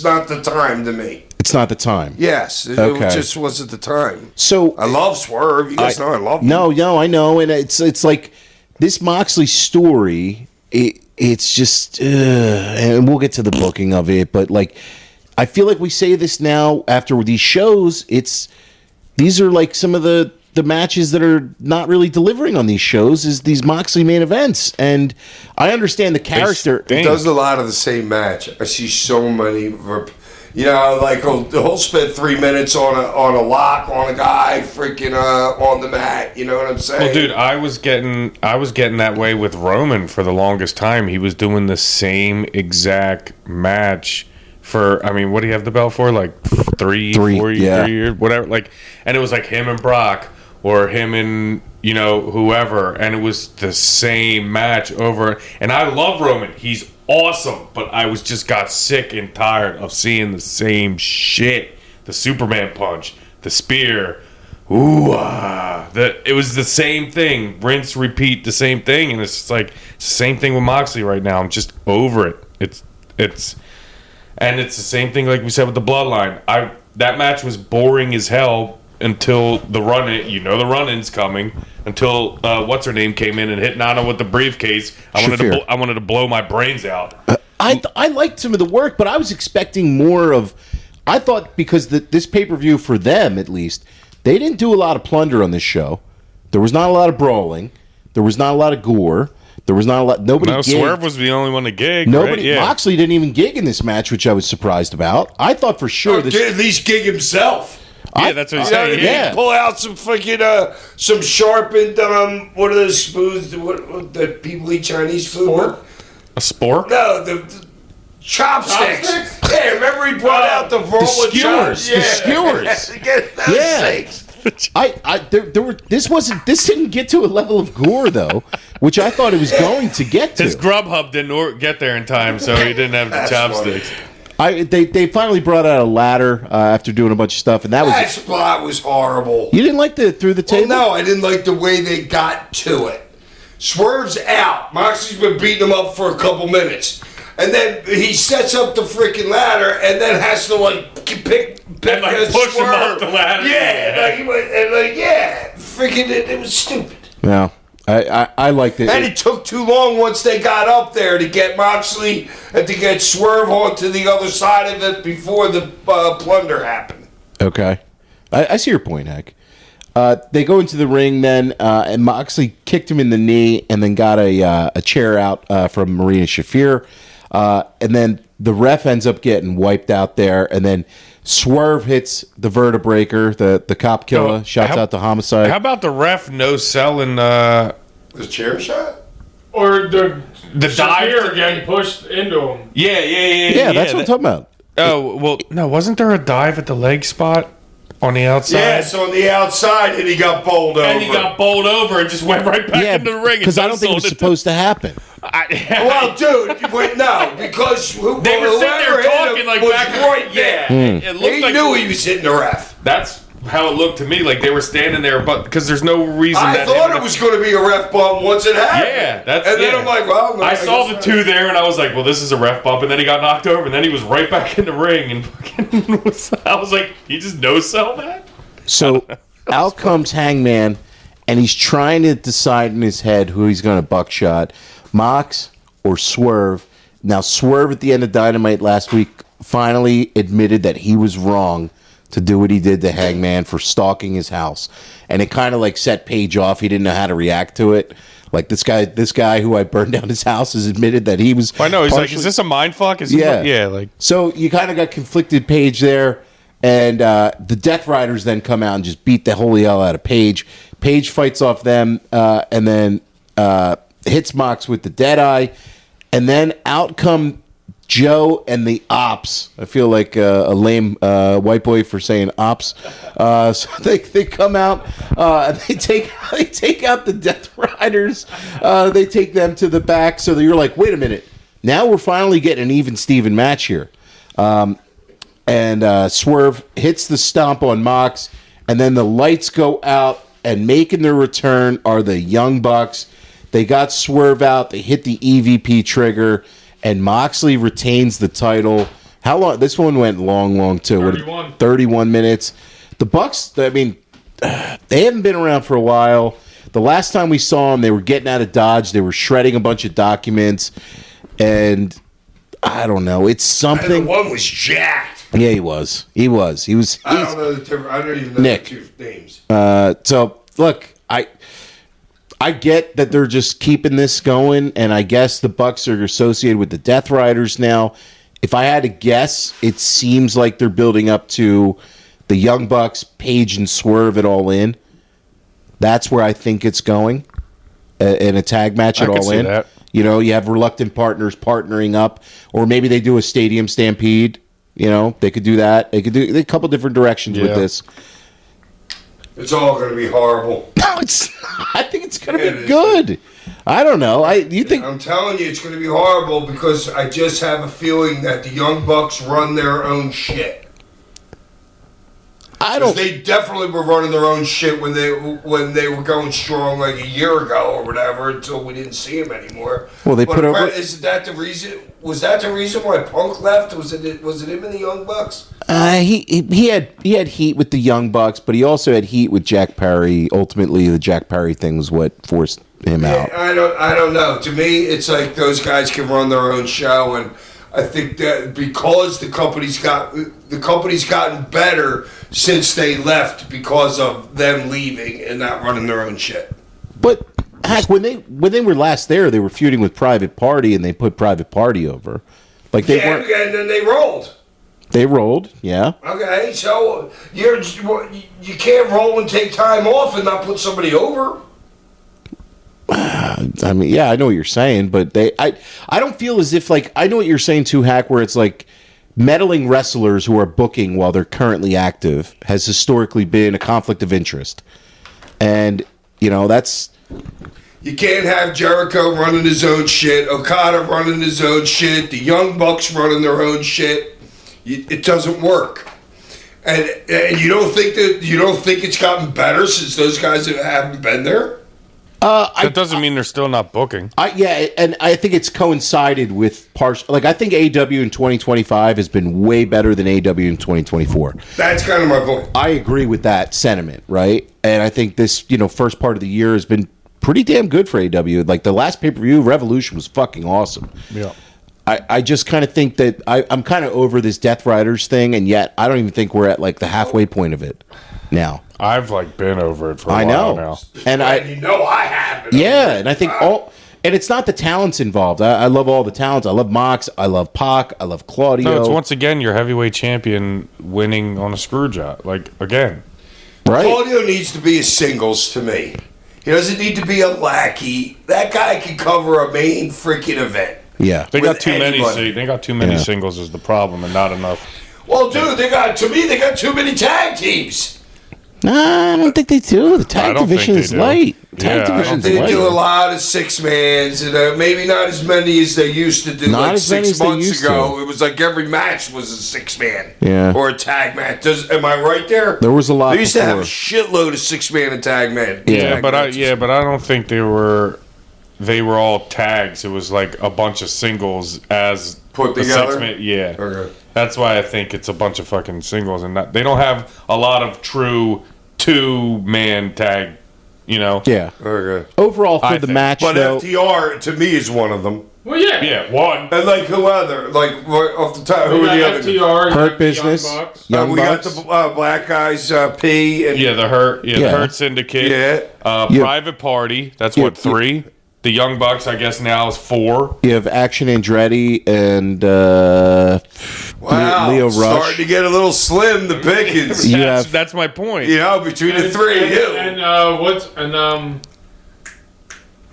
not the time to me. It's not the time. Yes, it just wasn't the time. So I love Swerve. You guys know I love him. No, I know, and it's like this Moxley story. It's just, and we'll get to the booking of it, but I feel like we say this now after these shows. These are some of the matches that are not really delivering on these shows is these Moxley main events, and I understand the character. He does a lot of the same match. I see so many. He'll spend 3 minutes on a lock on a guy, freaking on the mat. You know what I'm saying? Well, dude, I was getting that way with Roman for the longest time. He was doing the same exact match for. I mean, what do you have the belt for? 3, 4 years, whatever. And it was him and Brock, or him and whoever, and it was the same match over. And I love Roman. He's awesome, but I just got sick and tired of seeing the same shit. The Superman punch, the spear, it was the same thing. Rinse, repeat, the same thing, and it's just it's the same thing with Moxley right now. I'm just over it. It's the same thing like we said with the Bloodline. That match was boring as hell until the run-in. The run-in's coming. Until what's her name came in and hit Nana with the briefcase. I wanted to blow my brains out. I liked some of the work, but I was expecting more of. I thought because this pay-per-view for them at least, they didn't do a lot of plunder on this show. There was not a lot of brawling. There was not a lot of gore. There was not a lot. Nobody. No, gigged. Swerve was the only one to gig. Nobody. Right? Yeah. Moxley didn't even gig in this match, which I was surprised about. I thought for sure this. At least gig himself. Yeah, that's what he's You know what I saying. mean? Yeah. Pull out some fucking some sharpened what are those spoons what that people eat Chinese food with? A spork? No, the chopsticks. Chopsticks? Yeah, remember he brought out the roll of skewers. The skewers. Get those things. This didn't get to a level of gore though, which I thought it was going to get to. His Grubhub didn't get there in time, so he didn't have the That's chopsticks. They finally brought out a ladder after doing a bunch of stuff, and That spot was horrible. you didn't like the through the table. Well, no, I didn't like the way they got to it. Swerve's out. Moxley's been beating him up for a couple minutes. And then he sets up the freaking ladder and then has to, pick And, push him up the ladder. Yeah, freaking it was stupid. No, I liked it. And it took too long once they got up there to get Moxley and to get Swerve onto the other side of it before the plunder happened. Okay, I see your point, Heck. They go into the ring then, and Moxley kicked him in the knee, and then got a chair out from Marina Shafir, and then the ref ends up getting wiped out there, and then Swerve hits the vertebreaker, the cop killer, shouts out to Homicide. How about the ref no selling The chair shot? Or the dive Shafir getting pushed into him. Yeah, that's what I'm talking about. Oh, well, no, wasn't there a dive at the leg spot on the outside? Yes, on the outside, and he got bowled over. And he got bowled over and just went right back into the ring. because I don't think it was supposed to happen. Well, dude, wait, no, because They were sitting there whoever hit talking, him like, was back and right there. It looked He like knew he was hitting the ref. That's how it looked to me. Like they were standing there, but because there's no reason. I that thought it was going to be a ref bump once it happened. Yeah, that's. And then yeah. I'm like, well, no, I saw the guess two there, and I was like, well, this is a ref bump. And then he got knocked over, and then he was right back in the ring, and fucking I was like, he just no sell that. So out comes Hangman, and he's trying to decide in his head who he's going to buckshot, Mox or Swerve. Now, Swerve at the end of Dynamite last week finally admitted that he was wrong to do what he did to Hangman for stalking his house. And it kind of set Paige off. He didn't know how to react to it. Like this guy who I burned down his house has admitted that he was. I know. He's like, partially- is this a mind fuck? Is Yeah. yeah. Like So you kind of got conflicted Paige there, and the Death Riders then come out and just beat the holy hell out of Paige. Paige fights off them, and then hits Mox with the Deadeye, and then out come Joe and the Ops. I feel like a lame white boy for saying Ops. So they come out, and they take out the Death Riders. They take them to the back, so that you're like, wait a minute. Now we're finally getting an even Steven match here. And Swerve hits the stomp on Mox, and then the lights go out, and making their return are the Young Bucks. They got Swerve out. They hit the EVP trigger, and Moxley retains the title. How long? This one went long too. 31. 31 minutes. The Bucks, I mean, they haven't been around for a while. The last time we saw them, they were getting out of Dodge. They were shredding a bunch of documents, and I don't know. It's And the something. one was jacked. Yeah, he was. I don't know the difference. I don't even know Nick. the two names. So look, I get that they're just keeping this going, and I guess the Bucks are associated with the Death Riders now. If I had to guess, it seems like they're building up to the Young Bucks, Paige, and Swerve it All In. That's where I think it's going in a tag match at I could All see In. that. You know, you have reluctant partners partnering up, or maybe they do a stadium stampede. You know, they could do that. They could do a couple different directions with Yeah. this. It's all going to be horrible. No, it's not. I think it's going Yeah, to it be is. good. I don't know. You think? I'm telling you, it's going to be horrible because I just have a feeling that the Young Bucks run their own shit. I 'Cause don't. they definitely were running their own shit when they were going strong like a year ago or whatever until we didn't see them anymore. Well, they But put over- Is that the reason? Was that the reason why Punk left? Was it him and the Young Bucks? He had heat with the Young Bucks, but he also had heat with Jack Perry. Ultimately, the Jack Perry thing was what forced him out. I don't know. To me, it's like those guys can run their own show, and I think that because the company's gotten better since they left because of them leaving and not running their own shit. But Heck, when they were last there, they were feuding with Private Party, and they put Private Party over. Like they weren't. And then they rolled. They rolled, yeah. Okay, so you can't roll and take time off and not put somebody over. I mean, yeah, I know what you're saying, but I don't feel as if, like, I know what you're saying too, Hack, where it's like meddling wrestlers who are booking while they're currently active has historically been a conflict of interest. And, you know, that's... You can't have Jericho running his own shit, Okada running his own shit, the Young Bucks running their own shit. It doesn't work. And you don't think it's gotten better since those guys haven't been there? That doesn't mean they're still not booking. Yeah, and I think it's coincided with partial. Like, I think AEW in 2025 has been way better than AEW in 2024. That's kind of my point. I agree with that sentiment, right? And I think this, first part of the year has been pretty damn good for AEW. Like, the last pay-per-view, Revolution, was fucking awesome. Yeah. I just kind of think that I'm kind of over this Death Riders thing, and yet I don't even think we're at, like, the halfway point of it now. I've been over it for a while now. And I have. And I think and it's not the talents involved. I love all the talents. I love Mox. I love Pac. I love Claudio. No, it's once again your heavyweight champion winning on a screw job. Like, again. Right? Claudio needs to be a singles to me. He doesn't need to be a lackey. That guy can cover a main freaking event. Yeah. They got too many. They got too many singles is the problem, and not enough. Well, dude, they got too many tag teams. Nah, I don't think they do. The tag division is light. Tag division is They light. do a lot of 6-mans, and maybe not as many as they used to do. Not like as many 6 as they months used ago, to. it was like every match was a 6-man, Yeah. or a tag match. Am I right there? There was a lot. They used to have a before. shitload of 6-man and tag man. Yeah, but I don't think they were all tags. It was like a bunch of singles as Put the together? 6-man. Yeah, Okay. that's why I think it's a bunch of fucking singles, and they don't have a lot of true 2-man tag. Yeah. Okay. Overall, for I the think. match, But though, FTR to me is one of them. Well, yeah. Yeah, one. And like who other? Like off the top, who We are the got other? FTR, you got Hurt the Business. Young Bucks. Young We Bucks. got the black guys, P and Yeah, the Hurt. Yeah, Yeah. the Hurt Syndicate. Yeah. Yeah. Private Party. That's Yeah. 3. The Young Bucks, I guess now is 4. You have Action Andretti and wow, Leo Rush. starting to get a little slim. The pickings, You have- That's my point. between the three of you.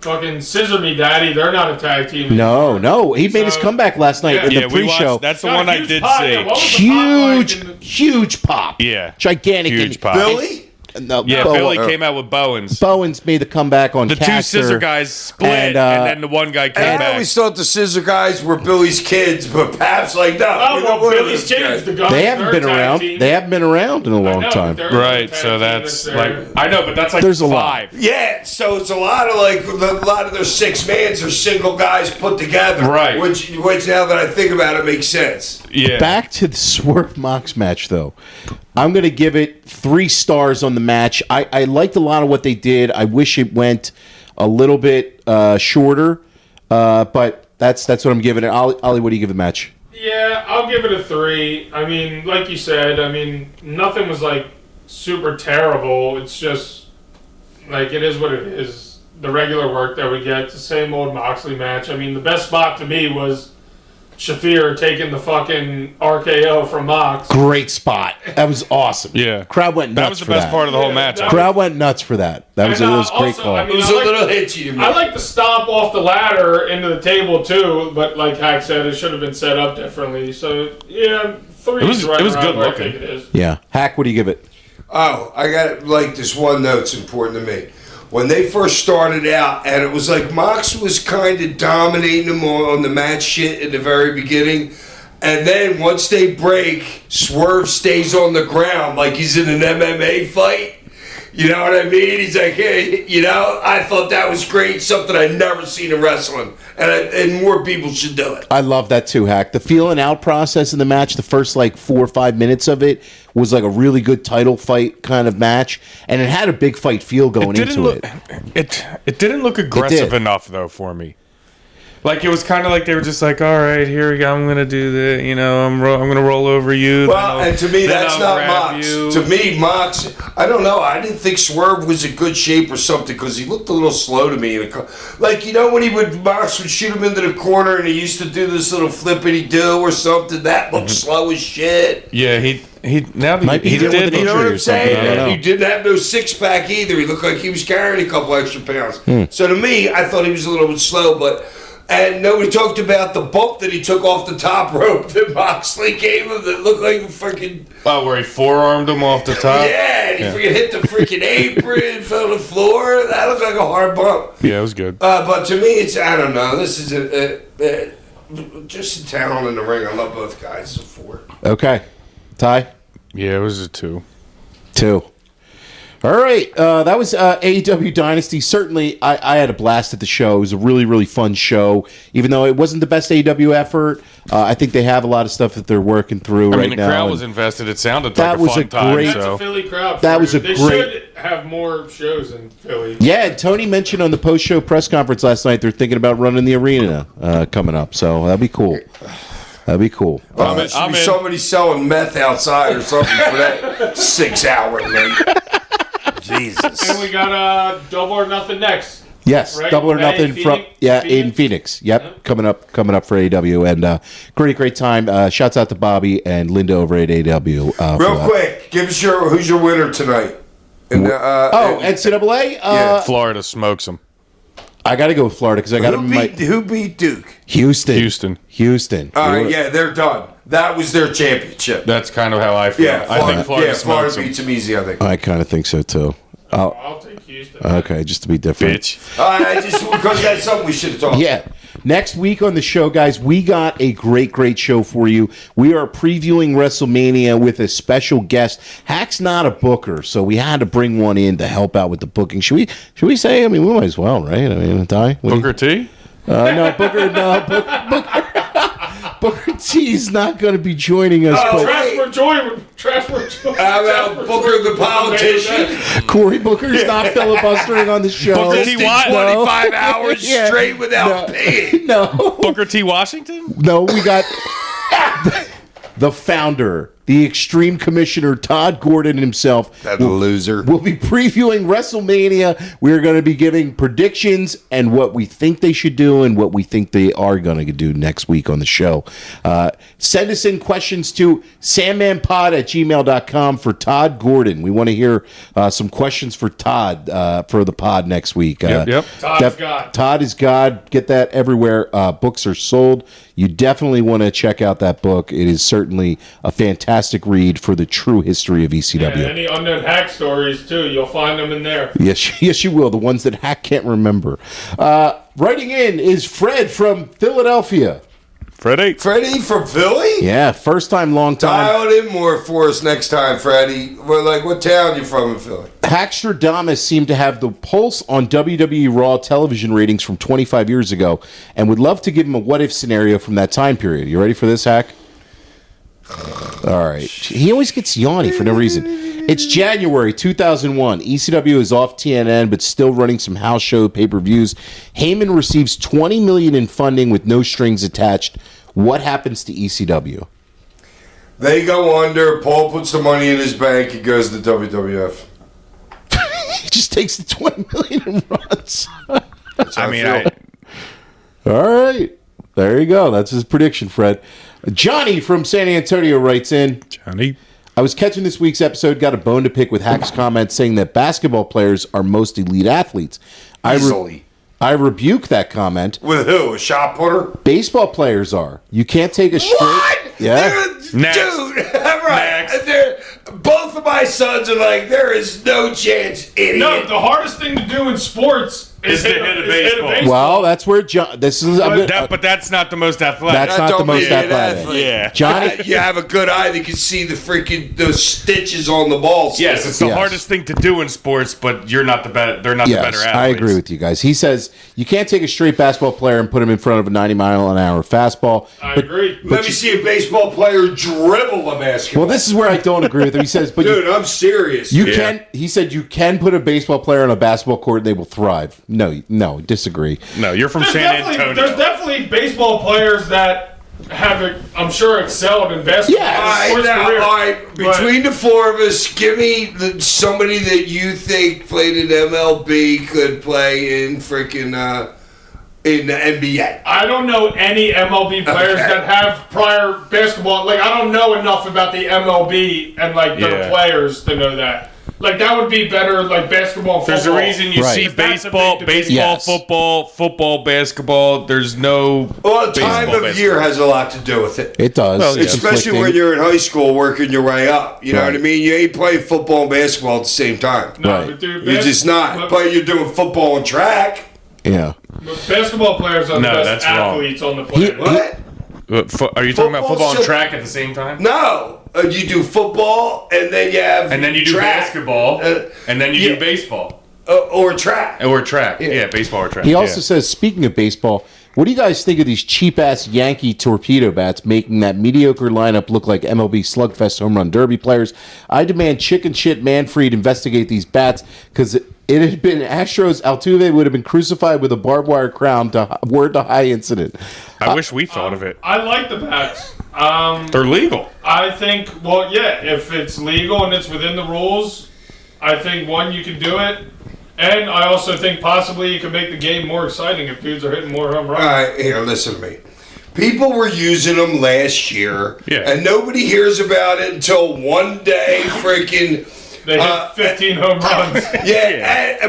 Fucking Scissor Me Daddy, they're not a tag team. No. He made his So- comeback last night in Yeah, the we pre-show. watched. That's the Got a one I huge did pop, see. yeah, what was the pop like in the- Huge pop. Yeah. Gigantic. Huge And- pop. Billy, No, Yeah, Billy came out with Bowens. Bowens made the comeback on The two Caster. scissor guys split, and, and then the one guy came I back. always thought the scissor guys were Billy's kids, but Pap's like, no. Oh, we don't well, want Billy's those Kids, guys. the guys. They haven't they're been a tag around. team. They haven't been around in a I long know, time. but they're a Right, tag so team that's there. like I know, but that's like There's a lot. 5. Yeah, so it's a lot of their 6-mans are single guys put together. Right. Which now that I think about it makes sense. Yeah. Back to the Swerve Mox match, though. I'm going to give it 3 stars on the match. I liked a lot of what they did. I wish it went a little bit shorter, but that's what I'm giving it. Ollie, what do you give the match? Yeah, I'll give it a 3. I mean, like you said, nothing was like super terrible. It's just like it is what it is. The regular work that we get, the same old Moxley match. I mean, the best spot to me was Shafir taking the fucking RKO from Mox. Great spot. That was awesome. Yeah. Crowd went nuts That was the for best that. part of the whole Yeah, match. that- Crowd went nuts for that. That was, And, it was a great also, call. I mean, It was a little hitchy to me. I like the stomp off the ladder into the table too, but like Hack said, it should have been set up differently. So yeah, 3 It was- is right it was around good where looking. I think it is. Yeah. Hack, what do you give it? Oh, I got like this one note's important to me. When they first started out, and it was like Mox was kind of dominating them on the match shit in the very beginning. And then once they break, Swerve stays on the ground like he's in an MMA fight. You know what I mean? He's like, hey, I thought that was great, something I'd never seen in wrestling. And more people should do it. I love that too, Hack. The feeling out process in the match, the first 4 or 5 minutes of it was like a really good title fight kind of match, and it had a big fight feel going into it. It didn't look aggressive enough though for me. Like, it was kind of like they were just like, all right, here we go. I'm going to do the, I'm going to roll over you. Well, and to me, that's not grab Mox. you. To me, Mox, I don't know. I didn't think Swerve was in good shape or something because he looked a little slow to me. Like, when Mox would shoot him into the corner and he used to do this little flippity-do or something, that looked slow as shit. Yeah, he now that Might be he dealing did. with You know what I'm saying? I don't know. And he didn't have no six-pack either. He looked like he was carrying a couple extra pounds. So to me, I thought he was a little bit slow, but... And nobody talked about the bump that he took off the top rope that Moxley gave him that looked like a freaking... Oh, where he forearmed him off the top? Yeah, and he freaking hit the freaking apron, fell to the floor. That looked like a hard bump. Yeah, it was good. But to me, it's... I don't know. This is just a talent in the ring. I love both guys. It's a 4. Okay. Ty? Yeah, it was a 2. 2. All right, that was AEW Dynasty. Certainly, I had a blast at the show. It was a really, really fun show. Even though it wasn't the best AEW effort, I think they have a lot of stuff that they're working through right now. The crowd was invested. It sounded that like was a fun time. great- That's So. a Philly crowd. That was a They great- should have more shows in Philly. Yeah, and Tony mentioned on the post-show press conference last night they're thinking about running the arena coming up. So that'd be cool. That'd be cool. There should be somebody selling meth outside or something for that 6-hour late. Jesus. And we got Double or Nothing next. Yes, Right? Double or May, Nothing from Phoenix? in Phoenix. Yep, coming up for AEW, and great time. Shouts out to Bobby and Linda over at AEW. Real quick, give us who's your winner tonight. NCAA. Yeah. Florida smokes him. I got to go with Florida because I got who beat Duke? Houston. All right, yeah, they're done. That was their championship. That's kind of how I feel. Yeah, I think Florida Florida smokes him. beats them easy, I think. I kind of think so too. I'll take Houston. Okay, just to be different. Bitch. Because that's something we should have talked about. Yeah. Next week on the show, guys, we got a great show for you. We are previewing WrestleMania with a special guest. Hack's not a booker, so we had to bring one in to help out with the booking. Should we say? I mean, we might as well, right? I mean, Ty? Booker T? No, Booker T's not going to be joining us. but Transfer Joy. How about Booker the politician? Corey Booker's not filibustering on the show. Booker T. Watt? 25 hours Yeah. straight without paying. No. Booker T. Washington? No, we got the founder, the Extreme Commissioner, Todd Gordon himself. That loser. We'll be previewing WrestleMania. We're going to be giving predictions and what we think they should do and what we think they are going to do next week on the show. Send us in questions to sandmanpod@gmail.com for Todd Gordon. We want to hear some questions for Todd for the pod next week. Yep. Todd is God. Todd is God. Get that everywhere. Books are sold. You definitely want to check out that book. It is certainly a fantastic read for the true history of ECW. And any unknown hack stories, too. You'll find them in there. Yes, you will. The ones that Hack can't remember. Writing in is Fred from Philadelphia. Freddie Freddie from Philly? Yeah, first time, long time. Dial it in more for us next time, Freddie. What town you from in Philly? Hackstradamus seemed to have the pulse on WWE Raw television ratings from 25 years ago and would love to give him a what-if scenario from that time period. You ready for this, Hack? All right. He always gets yawny for no reason. It's January 2001. ECW is off TNN, but still running some house show pay-per-views. Heyman receives $20 million in funding with no strings attached. What happens to ECW? They go under. Paul puts the money in his bank. He goes to WWF. He just takes the $20 million and runs. All right. There you go. That's his prediction, Fred. Johnny from San Antonio writes in, Johnny. I was catching this week's episode, got a bone to pick with Hack's comment saying that basketball players are most elite athletes. Easily. I rebuke that comment. With who? A shot putter? Baseball players are. You can't take a straight... What? Yeah. Next. Dude, right. Both of my sons are like, there is no chance, idiot. No, the hardest thing to do in sports is hit a baseball. Well, that's where John... This is... But that's not the most athletic. That's not the don't most be an athletic. athlete. Yeah. Johnny... You have a good eye that can see the freaking those stitches on the ball. Yes, it's the Yes. hardest thing to do in sports, but you're not the better. They're not the better athletes. I agree with you guys. He says you can't take a straight basketball player and put him in front of a 90-mile-an-hour fastball. I agree. Let me see a baseball player dribble a basketball. Well, this is where I don't agree with him. He says, but Dude, I'm serious. you can. He said you can put a baseball player on a basketball court and they will thrive. no, disagree. No, you're from There's San Antonio. There's definitely baseball players that have, I'm sure, excelled in basketball. Yeah. sports career. All right, between the four of us, give me somebody that you think played in MLB could play in freaking in the NBA. I don't know any MLB players that have prior basketball. Like, I don't know enough about the MLB and like their players to know that. Like, that would be better, like basketball and There's football. a reason you Right. see That's a baseball, big debate. Yes. football, basketball. There's no. Well, the time baseball, of year has a lot to do with it. It does. Well, yeah. It's Especially when conflicting. you're in high school working your way up. You know Right. what I mean? You ain't playing football and basketball at the same time. No, Right. but dude, You're just not. But you're doing football and track. Yeah. basketball players are the No, best that's wrong. athletes on the planet. What? Are you talking about Football football and should- track at the same time? No. You do football and then you have And then you do track, basketball, and then you yeah. do baseball or track. or track. Yeah, baseball or track. He also yeah. says, speaking of baseball, what do you guys think of these cheap-ass Yankee torpedo bats making that mediocre lineup look like MLB Slugfest Home Run Derby players? I demand chicken shit Manfred investigate these bats because it had been Astros Altuve would have been crucified with a barbed wire crown to word to high incident. I wish we thought of it. I like the bats. They're legal. I think, well, yeah, if it's legal and it's within the rules, I think, one, you can do it. And I also think possibly you can make the game more exciting if dudes are hitting more home runs. All right, here, listen to me. People were using them last year, Yeah. and nobody hears about it until one day freaking... They hit 15 home runs.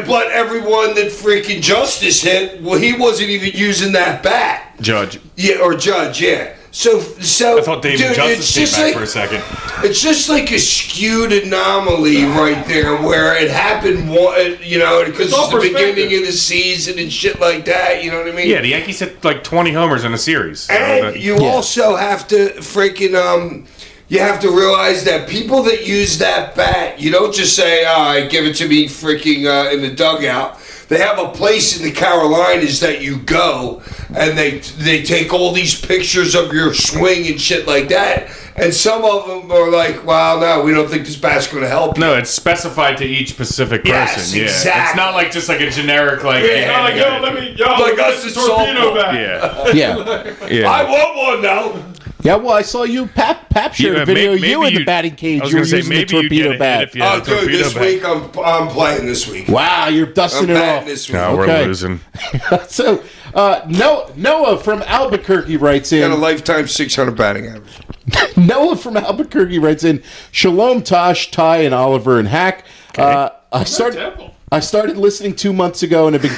But everyone that freaking Justice hit, well, he wasn't even using that bat. Judge. Yeah, or Judge, yeah. So I thought David dude, Justice it's came just back like, for a second. It's just like a skewed anomaly right there, where it happened, because all it's the perspective. beginning of the season and shit like that. You know what I mean? Yeah, the Yankees hit like 20 homers in a series. So And that- you also have to freaking you have to realize that people that use that bat, you don't just say, give it to me freaking in the dugout. They have a place in the Carolinas that you go, and they take all these pictures of your swing and shit like that. And some of them are like, well, no, we don't think this bat's going to help you. No, it's specified to each specific person. Yes, Yeah, exactly. It's not like just like a generic like. Yeah, Not like, yo, let me, Like get us the at torpedo softball. bat. Yeah, Yeah. I want one now. Yeah, well, I saw you, Pap shared a video of you in the batting cage. I was You were going to say using the maybe you torpedo get a bat. hit if you had Oh, a dude, torpedo this bat. week I'm playing this week. Wow, you're dusting I'm it batting off. this week. No, we're Okay. losing. So, Noah from Albuquerque writes Got a in. lifetime 600 batting average. Noah from Albuquerque writes in. Shalom, Tosh, Ty, and Oliver and Hack. I started listening 2 months ago and have been.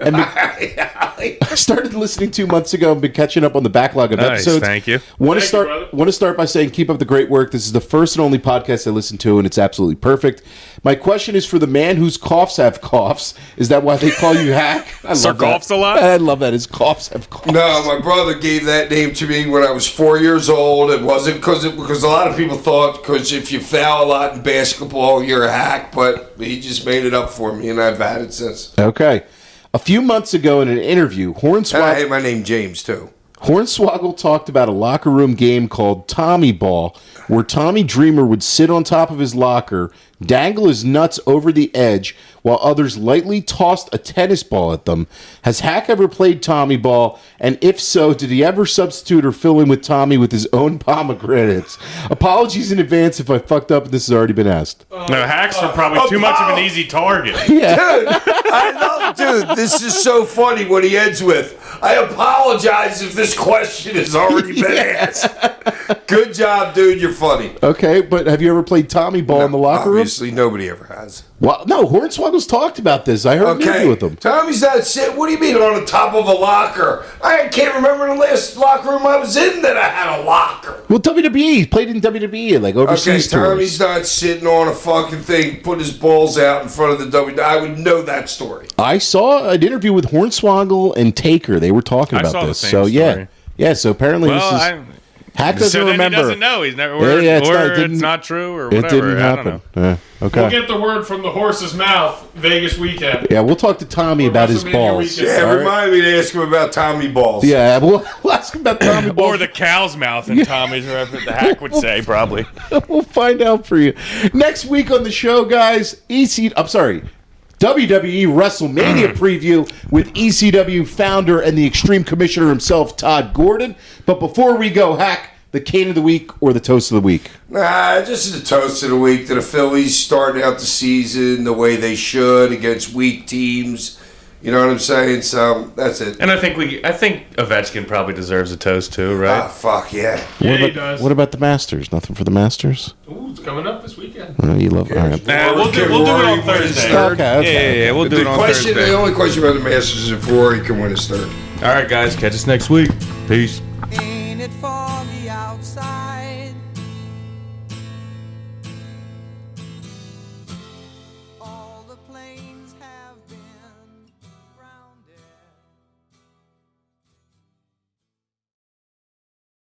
I started listening 2 months ago and been catching up on the backlog of Nice, episodes. thank you. Want to Thank you, start? brother. Want to start by saying, keep up the great work. This is the first and only podcast I listen to, and it's absolutely perfect. My question is for the man whose coughs have coughs. Is that why they call you Hack? I Sir love that. coughs a lot? I love that. His coughs have coughs. No, my brother gave that name to me when I was 4 years old. It wasn't because a lot of people thought because if you foul a lot in basketball, you're a hack. But he just made it up for me, and I've had it since. Okay. A few months ago in an interview, And I hate my name James too. Hornswoggle talked about a locker room game called Tommy Ball, where Tommy Dreamer would sit on top of his locker, dangle his nuts over the edge, while others lightly tossed a tennis ball at them. Has Hack ever played Tommy Ball? And if so, did he ever substitute or fill in with Tommy with his own pomegranates? Apologies in advance if I fucked up and this has already been asked. No, hacks are probably too much of an easy target. Dude, this is so funny what he ends with. I apologize if this question has already been asked. Good job, dude. You're funny. Okay, but have you ever played Tommy Ball in the locker room? Obviously, nobody ever has. Well, no, Hornswoggle's talked about this. I heard an interview with him. Tommy's not sitting. What do you mean on the top of a locker? I can't remember the last locker room I was in that I had a locker. Well, WWE. He played in WWE, like Okay, overseas tours. Tommy's not sitting on a fucking thing, put his balls out in front of the WWE. I would know that story. I saw an interview with Hornswoggle and Taker. They were talking I about saw the this. same So story. yeah. So apparently Well, this is Hack doesn't so then remember. he doesn't know. He's never, It's or not- it's not true, or It whatever. didn't I don't happen. know. Okay. We'll get the word from the horse's mouth Vegas weekend. Yeah, we'll talk to Tommy about his WrestleMania balls. weekend. Yeah, All right? remind me to ask him about Tommy balls. Yeah, we'll ask him about Tommy balls. Or the cow's mouth in Tommy's, or whatever the hack would say, probably. We'll find out for you next week on the show, guys. WWE WrestleMania preview with ECW founder and the Extreme Commissioner himself, Todd Gordon. But before we go, Hack, the Cane of the Week or the Toast of the Week? Nah, just the toast of the week to the Phillies starting out the season the way they should against weak teams. You know what I'm saying? So that's it. And I think Ovechkin probably deserves a toast too, right? Ah, fuck yeah. Yeah, he does. What about the Masters? Nothing for the Masters? Ooh, it's coming up this weekend. Oh, you love. All right. Nah, we'll do it Rory on win his Thursday. third. Okay. Yeah, we'll do it on Thursday. The only question about the Masters is if Rory can win his third. All right, guys, catch us next week. Peace. Ain't